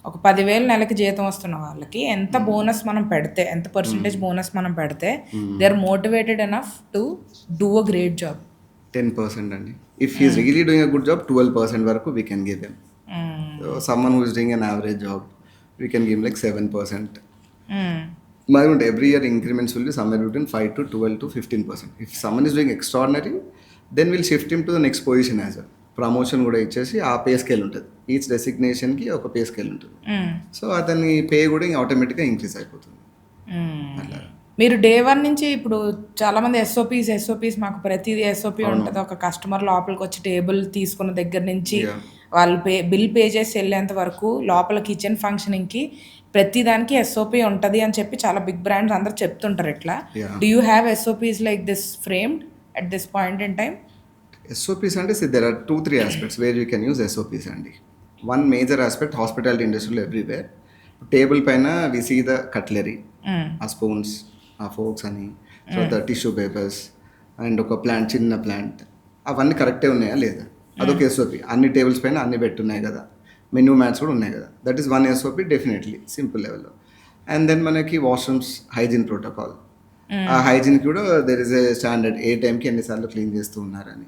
ఒక 10,000 నెలకి జీతం వస్తున్న వాళ్ళకి ఎంత బోనస్ మనం పెడితే, ఎంత పర్సంటేజ్ బోనస్ మనం పెడితే they are motivated enough to do a great job? 10% అండి. If he's really doing a good job 12% వరకు we can give them. Someone who is doing an average job we can give like 7%. మరి every year increments will be somewhere between 5 to 12 to 15%. If someone is doing extraordinary then will shift him to the next position as well. Promotion కూడా ఇచ్చేసి ఆ pay scale ఉంటుంది, each డెసిగ్నేషన్కి ఒక pay scale ఉంటుంది. So అతని pay కూడా ఆటోమేటిక్గా increase అయిపోతుంది. అట్లా మీరు డే 1 నుంచి, ఇప్పుడు చాలామంది ఎస్ఓపీస్ మాకు ప్రతిదీ ఎస్ఓపీ ఉంటుంది. ఒక కస్టమర్ లోపలికి వచ్చి టేబుల్ తీసుకున్న దగ్గర నుంచి వాళ్ళు బిల్ పే చేసి వెళ్ళేంత వరకు లోపల కిచెన్ ఫంక్షనింగ్కి ప్రతిదానికి ఎస్ఓపి ఉంటుంది అని చెప్పి చాలా బిగ్ బ్రాండ్స్ అందరు చెప్తుంటారు. ఇట్లా do you have SOPs like this framed at this point in time? SOPs అంటే there are 2-3 aspects where you can use SOPs అండి. One major aspect, hospitality industry everywhere, table పైన we see the cutlery, ఆ spoons, ఆ folks అని, so the tissue papers and ఒక plant, చిన్న plant, అవన్నీ కరెక్టే ఉన్నాయా లేదా, అదొక SOP. అన్ని టేబుల్స్ పైన అన్ని పెట్టున్నాయి కదా, మెనూ మ్యాట్స్ కూడా ఉన్నాయి కదా, that is one SOP definitely simple లెవెల్లో. అండ్ దెన్ మనకి వాష్రూమ్స్ హైజీన్ ప్రోటోకాల్, ఆ హైజీన్ కూడా దెర్ ఇస్ ఏ స్టాండర్డ్, ఏ టైంకి ఎన్నిసార్లు క్లీన్ చేస్తూ ఉన్నారని,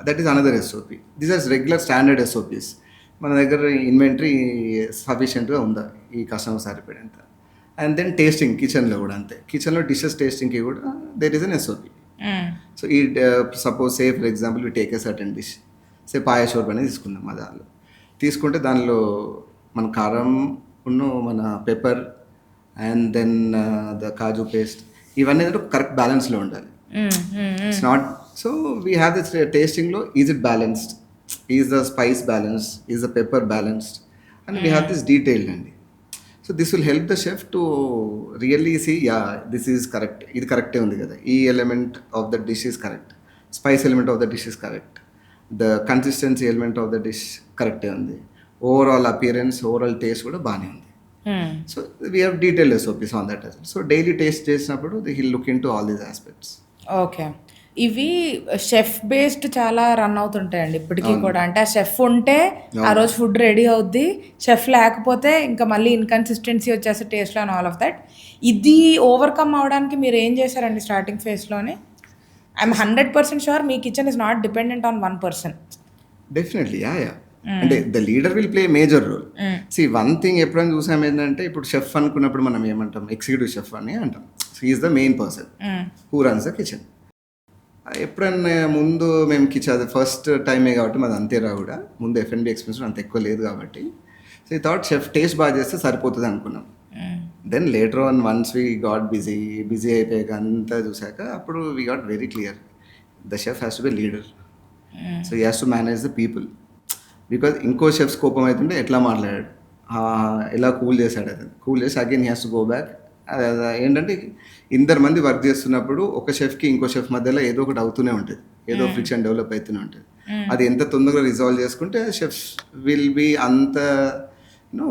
that is another SOP. These are regular standard SOPs. మన దగ్గర ఇన్వెంటరీ సఫిషియెంట్గా ఉందా ఈ కస్టమర్ సరిపడేంత. అండ్ దెన్ టేస్టింగ్, కిచెన్లో కూడా అంతే. కిచెన్లో డిషెస్ టేస్టింగ్కి కూడా there is an SOP. So ఈ suppose say for example we take a certain dish, say paya shorba అనేది తీసుకుందాం. మా దానిలో తీసుకుంటే దానిలో మన కారం ఉన్ను, మన pepper and then the kaju paste, ఇవన్నీ కరెక్ట్ బ్యాలెన్స్లో ఉండాలి. It's not, so we have this టేస్టింగ్లో, is it balanced, is the spice balanced, is the pepper balanced, and we have this detailed అండి. So this will help the chef to really see, yeah this is correct, ఇది కరెక్టే ఉంది కదా, ఈ element of the dish is correct, spice element of the dish is correct, the consistency element of the dish కరెక్టే ఉంది, overall appearance, overall taste కూడా బాగానే ఉంది. So we have detail SOPs on that. So daily taste చేసినప్పుడు he'll look into all these aspects. Okay. ఇవి chef based చాలా run అవుతుంటాయండి ఇప్పటికీ కూడా. అంటే ఆ షెఫ్ ఉంటే ఆ రోజు ఫుడ్ రెడీ అవుద్ది, షెఫ్ లేకపోతే ఇంకా మళ్ళీ ఇన్కన్సిస్టెన్సీ వచ్చేస్తే టేస్ట్లో అండ్ ఆల్ ఆఫ్ దట్. ఇది ఓవర్కమ్ అవడానికి మీరు ఏం చేశారండి స్టార్టింగ్ ఫేజ్లోనే? ఐఎమ్ 100% షూర్ మీ kitchen is not dependent on one person. Definitely yeah. అంటే the leader will play major role. See one thing ఎప్పుడైనా చూసాం ఏంటంటే, ఇప్పుడు షెఫ్ అనుకున్నప్పుడు మనం ఏమంటాం, ఎగ్జిక్యూటివ్ షెఫ్ అని అంటాం. So is the main person who runs the kitchen. ఎప్పుడన్నా ముందు మేము కిచెన్ అది ఫస్ట్ టైమే కాబట్టి మాది అంతేరా కూడా, ముందు F&B ఎక్స్పీరియన్స్ అంత ఎక్కువ లేదు కాబట్టి, సో ఈ థాట్ షెఫ్ టేస్ట్ బాగా చేస్తే సరిపోతుంది అనుకున్నాం. Then later on once we got busy అయిపోయాక అంతా చూసాక అప్పుడు we got very clear the chef has to be leader. So he has to manage the people. Because ఇంకో షెఫ్స్ కోపం అవుతుంటే ఎట్లా మాట్లాడాడు, ఎలా కూల్ చేశాడు, అతను కూల్ చేసి again he has to go back. ఏంటంటే ఇందరు మంది వర్క్ చేస్తున్నప్పుడు ఒక షెఫ్కి ఇంకో షెఫ్ మధ్యలో ఏదో ఒకటి అవుతూనే ఉంటుంది, ఏదో ఫ్రిక్షన్ డెవలప్ అవుతూనే ఉంటుంది. అది ఎంత తొందరగా రిజాల్వ్ చేసుకుంటే షెఫ్స్ విల్ బీ అంత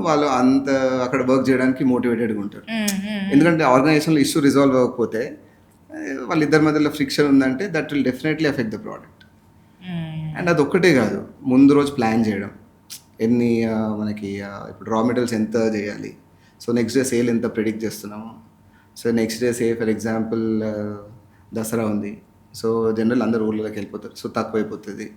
వాళ్ళు అంత అక్కడ వర్క్ చేయడానికి మోటివేటెడ్గా ఉంటారు. ఎందుకంటే ఆర్గనైజేషన్లో ఇష్యూ రిజాల్వ్ అవ్వకపోతే వాళ్ళిద్దరి మధ్యలో ఫ్రిక్షన్ ఉందంటే that will definitely effect the product. And అది ఒక్కటే కాదు, ముందు రోజు ప్లాన్ చేయడం, ఎన్ని మనకి ఇప్పుడు రా మెటీరియల్స్ ఎంత చేయాలి, సో నెక్స్ట్ డే సేల్ ఎంత ప్రిడిక్ట్ చేస్తున్నాము. So next day for example Dasara ఉంది, సో జనరల్ అందరు ఊళ్ళలోకి వెళ్ళిపోతారు, సో తక్కువైపోతుంది.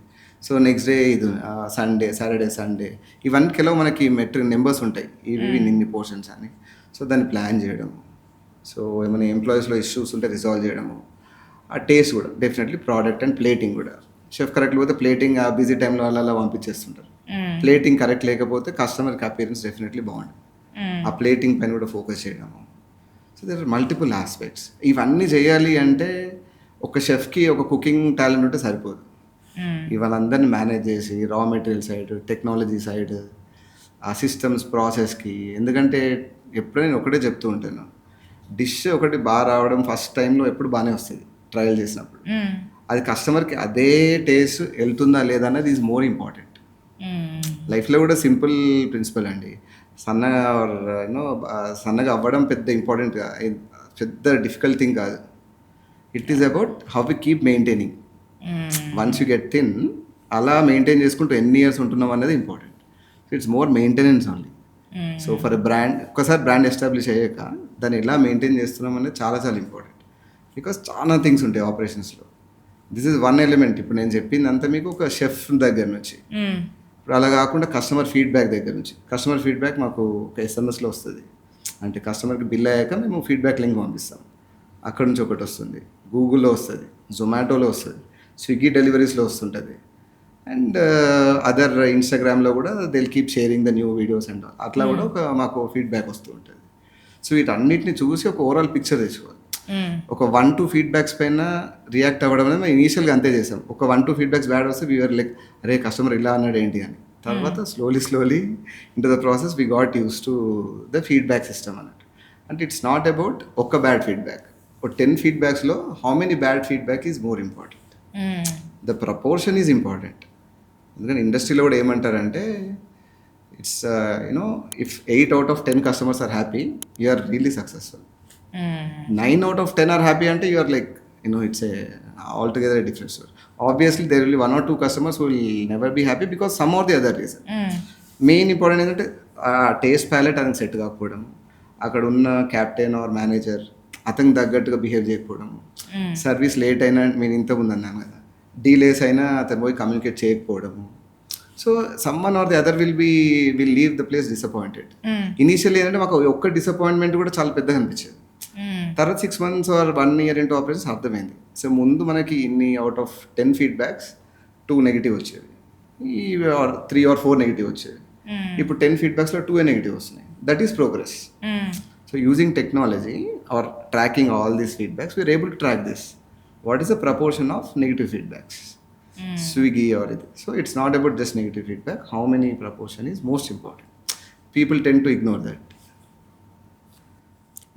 సో నెక్స్ట్ డే ఇది సాటర్డే సండే ఇవన్నీలో మనకి మెట్రిక్ నెంబర్స్ ఉంటాయి, ఇవి ఇన్ని పోర్షన్స్ అని. సో దాన్ని ప్లాన్ చేయడం, సో ఏమైనా ఎంప్లాయీస్లో ఇష్యూస్ ఉంటే రిజాల్వ్ చేయడము. ఆ టేస్ట్ కూడా డెఫినెట్లీ ప్రోడక్ట్ అండ్ ప్లేటింగ్ కూడా. షెఫ్ కరెక్ట్ పోతే ప్లేటింగ్ ఆ బిజీ టైంలో అలా పంపించేస్తుంటారు. ప్లేటింగ్ కరెక్ట్ లేకపోతే కస్టమర్కి అపియరెన్స్ డెఫినెట్లీ బాగుంటుంది. ఆ ప్లేటింగ్ పైన కూడా ఫోకస్ చేయడము. So there are multiple aspects. ఇవన్నీ చేయాలి అంటే ఒక షెఫ్కి ఒక కుకింగ్ టాలెంట్ ఉంటే సరిపోదు. ఇవాళందరినీ మేనేజ్ చేసి raw material side, technology side, ఆ సిస్టమ్స్ ప్రాసెస్కి. ఎందుకంటే ఎప్పుడైనా ఒకటే చెప్తూ ఉంటాను, డిష్ ఒకటి బాగా రావడం ఫస్ట్ టైంలో ఎప్పుడు బాగానే వస్తుంది ట్రయల్ చేసినప్పుడు. అది కస్టమర్కి అదే టేస్ట్ వెళ్తుందా లేదా అన్నది ఈజ్ మోర్ ఇంపార్టెంట్. లైఫ్లో కూడా సింపుల్ ప్రిన్సిపల్ అండి. సన్నగా అవ్వడం పెద్ద ఇంపార్టెంట్, పెద్ద డిఫికల్ట్ థింగ్ కాదు. It is about how we keep maintaining. Once you get thin, అలా మెయింటైన్ చేసుకుంటూ ఎన్ని ఇయర్స్ ఉంటున్నాం అనేది important. It's more maintenance only. So for a brand, ఒక్కసారి బ్రాండ్ ఎస్టాబ్లిష్ అయ్యాక దాన్ని ఎలా మెయింటైన్ చేస్తున్నాం అనేది చాలా చాలా ఇంపార్టెంట్. బికాస్ చాలా థింగ్స్ ఉంటాయి ఆపరేషన్స్లో. This is one element. ఇప్పుడు నేను చెప్పింది అంతా మీకు ఒక షెఫ్ దగ్గర నుంచి. ఇప్పుడు అలా కాకుండా కస్టమర్ ఫీడ్బ్యాక్ దగ్గర నుంచి. కస్టమర్ ఫీడ్బ్యాక్ మాకు ఒక ఎస్ఎంఎస్లో వస్తుంది. అంటే కస్టమర్కి బిల్ అయ్యాక మేము ఫీడ్బ్యాక్ లింక్ పంపిస్తాం. అక్కడ నుంచి ఒకటి వస్తుంది, గూగుల్లో వస్తుంది, జొమాటోలో వస్తుంది, స్విగ్గీ డెలివరీస్లో వస్తుంటుంది, అండ్ అదర్ ఇన్స్టాగ్రామ్లో కూడా they will keep sharing the new videos and అట్లా కూడా ఒక మాకు ఫీడ్బ్యాక్ వస్తూ ఉంటుంది. సో వీటన్నిటిని చూసి ఒక ఓవరాల్ పిక్చర్ తెచ్చుకోవాలి. ఒక 1-2 ఫీడ్బ్యాక్స్ పైన రియాక్ట్ అవ్వడం అనేది మేము ఇనీషియల్గా అంతే చేసాం. ఒక 1-2 ఫీడ్బ్యాక్స్ బ్యాడ్ వస్తే వీఆర్ లైక్, అరే కస్టమర్ ఇలా అన్నాడు ఏంటి అని. తర్వాత slowly in to the process we got use to the feedback system అన్నట్టు. అంటే ఇట్స్ నాట్ అబౌట్ ఒక్క బ్యాడ్ ఫీడ్బ్యాక్. ఒక 10 ఫీడ్బ్యాక్స్లో how many bad feedback is more important. The proportion is important. ఎందుకంటే ఇండస్ట్రీలో కూడా ఏమంటారంటే, it's if 8 out of 10 customers are happy, you are really successful. 9 out of 10 are happy అంటే you are like, it's a altogether a different story. Obviously there will be 1 or 2 customers who will never be happy because some or the other reason. Main important ఏంటంటే ఆ taste palette అతనికి set కాకపోవడం, అక్కడ ఉన్న captain R manager అతనికి తగ్గట్టుగా behave చేయకపోవడము, service late అయినా నేను ఇంతకుముందు అన్నాను కదా, డీలేస్ అయినా అతను పోయి కమ్యూనికేట్ చేయకపోవడము. So someone or the other will leave the place disappointed. Initially ఏంటంటే మాకు ఒక్క డిసప్పాయింట్మెంట్ కూడా చాలా పెద్దగా అనిపించేది. తర్వాత 6 months or 1 year into operations అర్థమైంది. సో ముందు మనకి ఇన్ని అవుట్ ఆఫ్ 10 ఫీడ్బ్యాక్స్ 2 నెగిటివ్ వచ్చేవి, 3 or 4 నెగిటివ్ వచ్చేవి. ఇప్పుడు 10 ఫీడ్బ్యాక్స్లో 2 నెగిటివ్ వస్తున్నాయి. That is progress. So using technology or tracking all these feedbacks we're able to track this. What is the proportion of negative feedbacks, Swiggy or ఇది. So it's not about just negative feedback, how many proportion is most important. People tend to ignore that.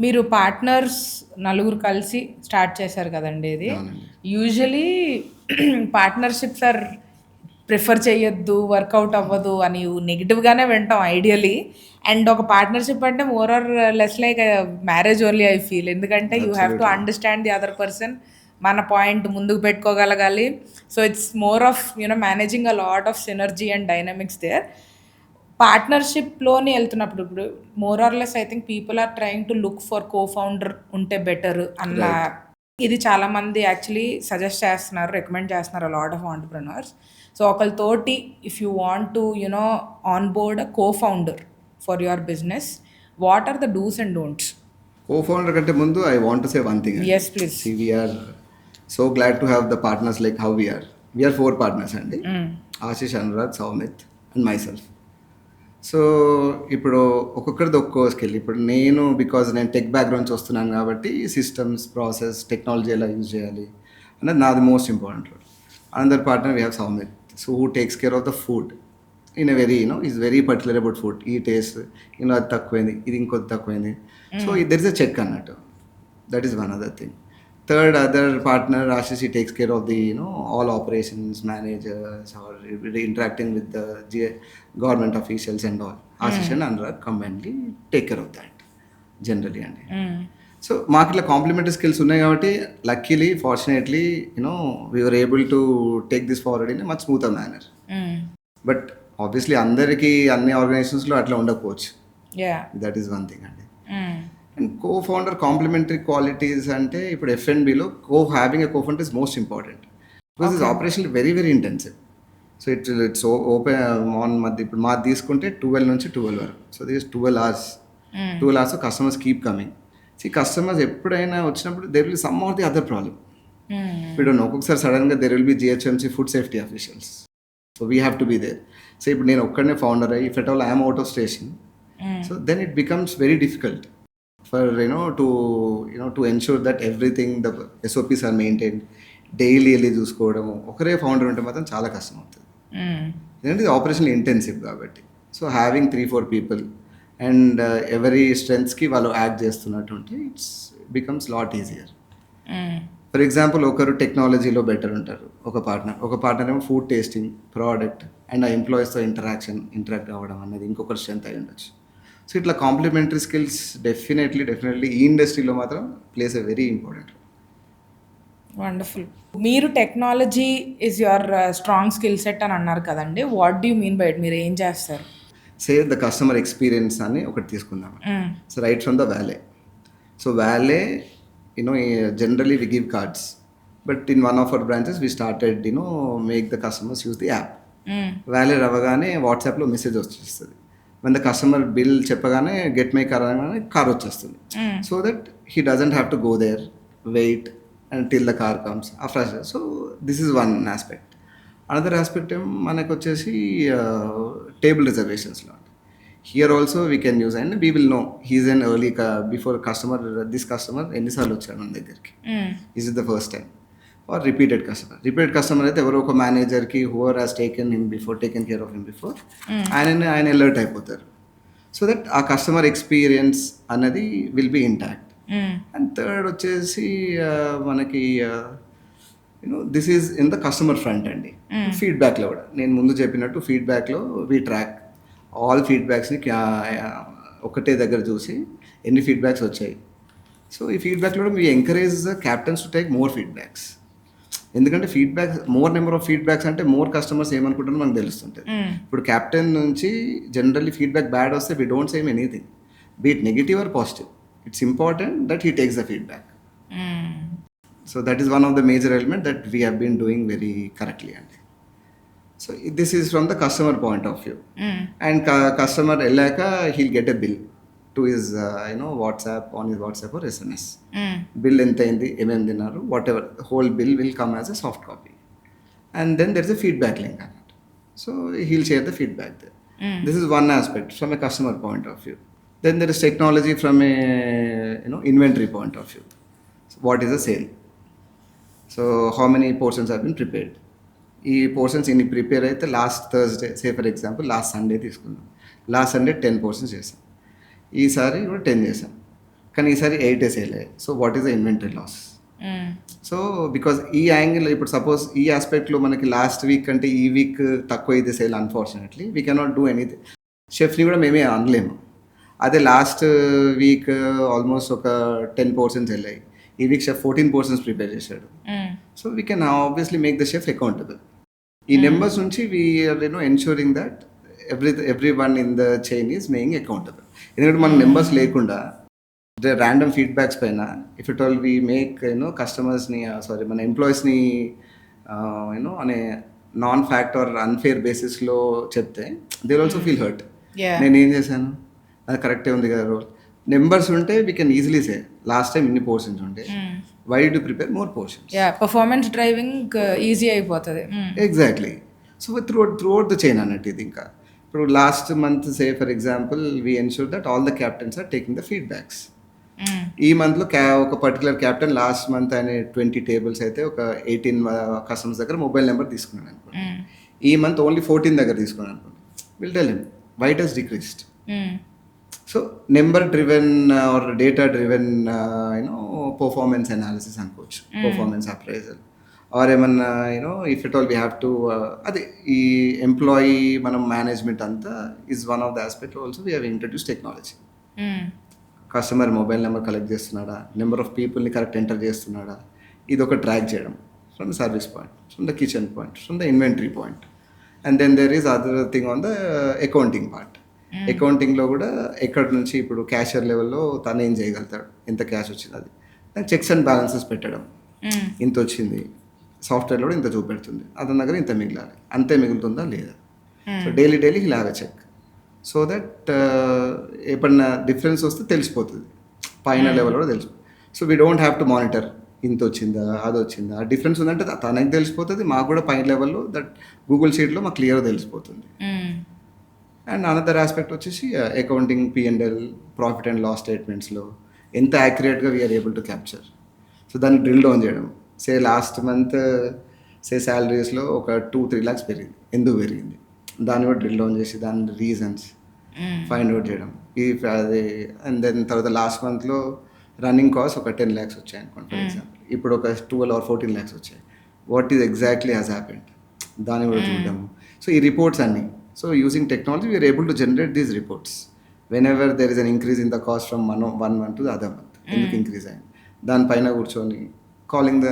మీరు partners నలుగురు కలిసి start చేశారు కదండి ఇది. Usually partnerships are prefer చేయొద్దు, work out అవ్వదు అని నెగిటివ్గానే వింటాం ఐడియలీ. అండ్ ఒక పార్ట్నర్షిప్ అంటే more or less like marriage only I feel. ఎందుకంటే you have to understand the other person, మన పాయింట్ ముందుకు పెట్టుకోగలగాలి. So it's more of managing a lot of synergy and dynamics there. పార్ట్నర్షిప్లోని వెళ్తున్నప్పుడు ఇప్పుడు more or less I think people are trying to look for co founder ఉంటే better అన్న ఇది చాలామంది యాక్చువల్లీ సజెస్ట్ చేస్తున్నారు, రికమెండ్ చేస్తున్నారు లాట్ ఆఫ్ ఆంటర్ప్రెన్యూర్స్. సో ఒకరితోటి if you want to onboard a cofounder for your business, what are the dos and don'ts? Co-founder కంటే ముందు I want to say one thing. Yes, please. See, we are so glad to have the partners like how we are. We are 4 partners అండి. Ashish, Anurag, Soumith and my self. So ఇప్పుడు ఒక్కొక్కరిది ఒక్కో skill. ఇప్పుడు నేను because నేను tech background నుంచి వస్తున్నాను కాబట్టి సిస్టమ్స్, ప్రాసెస్, టెక్నాలజీ ఎలా యూజ్ చేయాలి అనేది నాది most important role. Another partner we have Saumit, so who takes care of the food in a very is very particular about food. ఈ టేస్ట్ అది తక్కువైంది, ఇది ఇంకొద్ది తక్కువైంది. So there is a check అన్నట్టు. That is one other thing. Third other partner, Ashish, he takes care of the all operations, managers, or interacting with the government officials and all. Ashish and Anurag combinedly take care of that generally. And so మాకు ఇట్లా complementary skills ఉన్నాయి కాబట్టి luckily fortunately we were able to take this forward in a much smoother manner. But obviously అందరికీ అన్ని ఆర్గనైజేషన్స్లో అట్లా ఉండకపోవచ్చు. That is one thing అండి. అండ్ కో-ఫౌండర్ కాంప్లిమెంటరీ క్వాలిటీస్ అంటే ఇప్పుడు ఎఫ్ఎన్బిలో having a co-founder is most important because is operation very very intensive. So it's open on మధ్య ఇప్పుడు మాది తీసుకుంటే 12 నుంచి 12 వరకు. So this 12 hours. 12 hours customers keep coming. So customers ఎప్పుడైనా వచ్చినప్పుడు there will some or the other problem. ఇప్పుడు ఒక్కొక్కసారి సడన్గా there will be GHMC food safety officials. So we have to be there. సో ఇప్పుడు నేను ఒక్కడనే ఫౌండర్ అయ్యి if at all I'm out of station, so then it becomes very difficult for to ensure that everything the SOPs are maintained daily వెళ్ళి చూసుకోవడము. ఒకరే founder ఉంటే మాత్రం చాలా కష్టం అవుతుంది ఎందుకంటే ఇది ఆపరేషన్ ఇంటెన్సివ్ కాబట్టి. So having 3-4 people and every స్ట్రెంగ్స్కి వాళ్ళు యాక్ట్ చేస్తున్నట్టు ఉంటే it's becomes lot easier. For example ఒకరు టెక్నాలజీలో బెటర్ ఉంటారు, ఒక పార్ట్నర్ ఏమో ఫుడ్ టేస్టింగ్, ప్రోడక్ట్ అండ్ ఆ ఎంప్లాయీస్తో ఇంటరాక్ట్ అవ్వడం అనేది ఇంకొకరు స్ట్రెంత్ అయి ఉండొచ్చు. సో ఇట్లా కాంప్లిమెంటరీ స్కిల్స్ డెఫినెట్లీ ఈ ఇండస్ట్రీలో మాత్రం plays a very important. Wonderful. మీరు technology is your strong skill set అని అన్నారు కదండి, what do mean by it? మీరు ఏం చేస్తారు? సేవ్ ద కస్టమర్ ఎక్స్పీరియన్స్ అని ఒకటి తీసుకుందాం. So right from the వ్యాలే. So వ్యాలే generally we give cards, but in one of our branches we started make the customers use the app. Valet రావగానే వాట్సాప్లో message వచ్చేస్తుంది. when the customer bill చెప్పగానే get my car అనగానే car వచ్చేస్తుంది. So that he doesn't have to go there, wait and till the car comes after. So this is one aspect. Another aspect మనకు వచ్చేసి table రిజర్వేషన్స్లో here also we can use and we will know he's an early before this customer ఎన్నిసార్లు వచ్చాడు మన దగ్గరికి, is is the first time are repeated customer అయితే ఎవరో ఒక మేనేజర్కి whoever has taken care of him before ఆయన అలర్ట్ అయిపోతారు. సో దట్ ఆ కస్టమర్ ఎక్స్పీరియన్స్ అనేది will be intact. And third వచ్చేసి మనకి this is in the customer front అండి. ఫీడ్బ్యాక్లో కూడా నేను ముందు చెప్పినట్టు ఫీడ్బ్యాక్లో వీ ట్రాక్ ఆల్ ఫీడ్బ్యాక్స్ని ఒకటే దగ్గర చూసి ఎన్ని ఫీడ్బ్యాక్స్ వచ్చాయి. సో ఈ ఫీడ్బ్యాక్లో కూడా we encourage the captains to take more feedbacks. ఎందుకంటే మోర్ నెంబర్ ఆఫ్ ఫీడ్బ్యాక్స్ అంటే మోర్ కస్టమర్స్ ఏమనుకుంటారో మనకు తెలుస్తుంటుంది. ఇప్పుడు క్యాప్టెన్ నుంచి జనరల్లీ ఫీడ్బ్యాక్ బ్యాడ్ వస్తే we don't same anything, be it negative or positive. It's important that he takes the feedback. So that is one of the major element that we have been doing very correctly అండి. So this is from the customer point of view. And customer వెళ్ళాక heal get a bill to his WhatsApp, on his WhatsApp or SMS. Bill ఎంత అయింది, ఏమేమి తిన్నారు, whatever, whole bill will come as a soft copy. And then there is a feedback link అన్నట్టు. So he'll share the feedback there. This is one aspect from a customer point of view. Then there is technology from a inventory point of view. What is the sale, so how many portions have been prepared. ఈ portions ఇన్ని prepare అయితే last Thursday, say for example last Sunday తీసుకుందాం, last Sunday 10 portions చేసాం, ఈసారి కూడా 10 చేసాం, కానీ ఈసారి 8 సేల్ అయ్యాయి. So what is the inventory loss? So because ఈ యాంగిల్ ఇప్పుడు సపోజ్ ఈ ఆస్పెక్ట్లో మనకి లాస్ట్ వీక్ కంటే ఈ వీక్ తక్కువ అయితే sale unfortunately we cannot do anything. షెఫ్ని కూడా మేమే అనలేము. అదే లాస్ట్ వీక్ ఆల్మోస్ట్ ఒక 10% వెళ్ళాయి. ఈ వీక్ షెఫ్ 14 పోర్షన్స్ ప్రిపేర్ చేశాడు. So we can obviously make the chef accountable. ఈ నెంబర్స్ నుంచి we're ensuring that every one in the chain is making accountable. ఎందుకంటే మన నెంబర్స్ లేకుండా ర్యాండమ్ ఫీడ్బ్యాక్స్ పైన if it all we make కస్టమర్స్ని మన ఎంప్లాయీస్ని అనే నాన్ ఫ్యాక్ట్ ఆర్ అన్ఫేర్ బేసిస్లో చెప్తే దే ఆల్సో ఫీల్ హర్ట్. నేను ఏం చేశాను, అది కరెక్టే ఉంది కదా రోల్. నెంబర్స్ ఉంటే we can easily say last time ఇన్ని పోర్షన్స్ ఉంటే why do prepare more portions. Performance driving easy అయిపోతుంది. Exactly. So throughout the chain అన్నట్టు ఇది. ఇంకా ఇప్పుడు last month say for example we ensure that all the captains are taking the feedbacks. ఈ మంత్లో ఒక పర్టికులర్ క్యాప్టెన్ లాస్ట్ మంత్ ఆయన 20 tables అయితే ఒక 18 కస్టమర్స్ దగ్గర మొబైల్ నెంబర్ తీసుకున్నాను అనుకోండి. ఈ మంత్ ఓన్లీ 14 దగ్గర తీసుకున్నాను అనుకోండి. Will tell him why it has decreased. So number driven or data driven performance analysis అనుకోవచ్చు, పర్ఫార్మెన్స్ అప్రైజల్ ఆర్ ఏమన్నా if it all we have to అదే ఈ ఎంప్లాయీ మనం మేనేజ్మెంట్ అంతా is one of the aspect. Also we have introduce technology. Customer mobile number collect చేస్తున్నాడా, number of పీపుల్ని correct enter చేస్తున్నాడా, ఇది ఒక ట్రాక్ చేయడం from the service point, from the kitchen point, from the inventory point. And then there is other thing on the accounting part. అకౌంటింగ్లో కూడా ఎక్కడి నుంచి ఇప్పుడు క్యాషియర్ లెవెల్లో తను ఏం చేయగలుగుతాడు, ఎంత క్యాష్ వచ్చింది, అది దాని చెక్స్ అండ్ బ్యాలెన్సెస్ పెట్టడం. ఇంత వచ్చింది, సాఫ్ట్వేర్లో కూడా ఇంత చూపెడుతుంది, అతని దగ్గర ఇంత మిగిలాలి, అంతే మిగులుతుందా లేదా. So daily he'll have a check so that ఎప్పుడన్నా డిఫరెన్స్ వస్తే తెలిసిపోతుంది, పైన లెవెల్ కూడా తెలిసిపోతుంది. So we don't have to monitor ఇంత వచ్చిందా అది వచ్చిందా, ఆ డిఫరెన్స్ ఉందంటే తనకి తెలిసిపోతుంది, మాకు కూడా పైన లెవెల్లో దట్ గూగుల్ షీట్లో మాకు క్లియర్గా తెలిసిపోతుంది. అండ్ అనదర్ ఆస్పెక్ట్ వచ్చేసి accounting, P&L, profit and loss స్టేట్మెంట్స్లో ఎంత యాక్యురేట్గా we're able to capture. So దాన్ని డ్రిల్ డౌన్ చేయడం. సే లాస్ట్ మంత్ శాలరీస్లో ఒక 2-3 lakhs పెరిగింది, ఎందుకు పెరిగింది, దాన్ని కూడా డ్రిల్ డౌన్ చేసి దాని రీజన్స్ ఫైండ్ అవుట్ చేయడం. అది అండ్ దెన్ తర్వాత లాస్ట్ మంత్లో రన్నింగ్ కాస్ట్ ఒక 10 lakhs వచ్చాయి అనుకోండి ఫర్ ఎగ్జాంపుల్, ఇప్పుడు ఒక 12 or 14 lakhs వచ్చాయి. What is exactly has happened, దాన్ని కూడా చూడడం. సో ఈ రిపోర్ట్స్ అన్నీ, so using technology we're able to generate these reports whenever there is an increase in the cost from one month to the other month, ఎందుకు increase అయింది, దానిపైన కూర్చొని calling the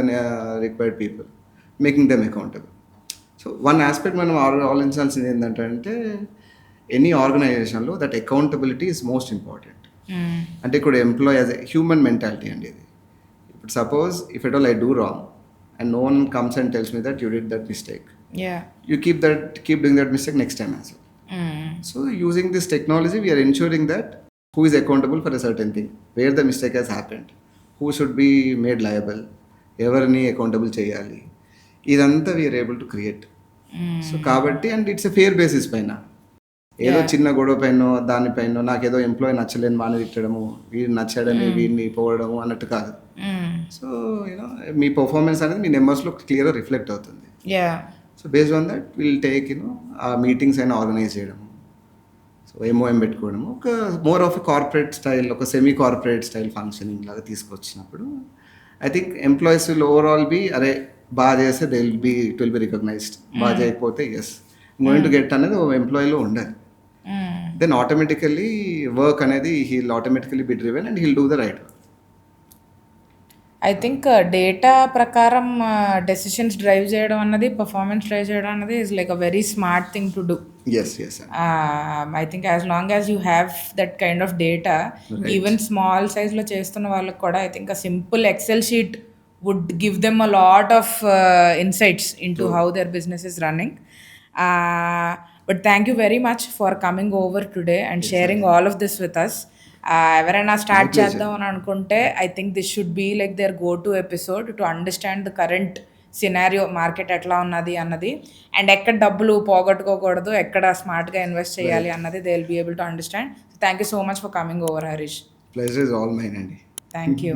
required people, making them accountable. So one aspect మనం ఆలోచించాల్సింది ఏంటంటే any ఆర్గనైజేషన్లో that accountability is most important. అంటే ఇక్కడ employee as a human mentality అండి ఇది. ఇప్పుడు suppose if at all I do wrong and no one comes and tells me that you did that mistake, you keep doing that mistake next time as well. So using this technology we are ensuring that who is accountable for a certain thing, where the mistake has happened, who should be made liable, everni accountable cheyali, idantha we are able to create. So kabatti and it's a fair basis paina, ఏదో చిన్న గొడవ పైనో దానిపైనో నాకేదో employee నచ్చలేని వాడిని తిట్టడము, వీడు నచ్చాడని వీడిని పోవడము అన్నట్టు కాదు. సో మీ పర్ఫార్మెన్స్ అనేది మీ నెంబర్స్లో క్లియర్గా రిఫ్లెక్ట్ అవుతుంది. So based on that will take ఆ మీటింగ్స్ అయినా ఆర్గనైజ్ చేయడము, సో MOM పెట్టుకోవడము, ఒక more of a corporate style, ఒక సెమీ కార్పొరేట్ స్టైల్ ఫంక్షనింగ్ లాగా తీసుకొచ్చినప్పుడు I think employees will overall be అరే బాగా చేస్తే ఇట్ విల్ బి రికగ్నైజ్డ్, బాగా చేయకపోతే ఎస్ గోయింగ్ టు గెట్ అనేది ఒక ఎంప్లాయీలో ఉండాలి. దెన్ ఆటోమేటికల్లీ వర్క్ అనేది he'll automatically be driven and he'll do the right work. I think data ప్రకారం డెసిషన్స్ డ్రైవ్ చేయడం అన్నది, పర్ఫార్మెన్స్ డ్రైవ్ చేయడం అన్నది is like a very smart thing to do. Yes. I think as long as you have that kind of data, even small సైజ్లో చేస్తున్న వాళ్ళకి కూడా I think a simple Excel sheet would give them a lot of insights in to how their business is running. But thank you very much for coming over today and sharing all of this with us. ఎవరైనా start చేద్దాం అని అనుకుంటే I think this should be like their go to episode to understand the current scenario, market ఎట్లా ఉన్నది అన్నది, and ఎక్కడ డబ్బులు పోగొట్టుకోకూడదు, ఎక్కడ స్మార్ట్గా ఇన్వెస్ట్ చేయాలి అన్నది they will be able to understand. Thank you so much for coming over Harish. Pleasure is all mine అండి. Thank you.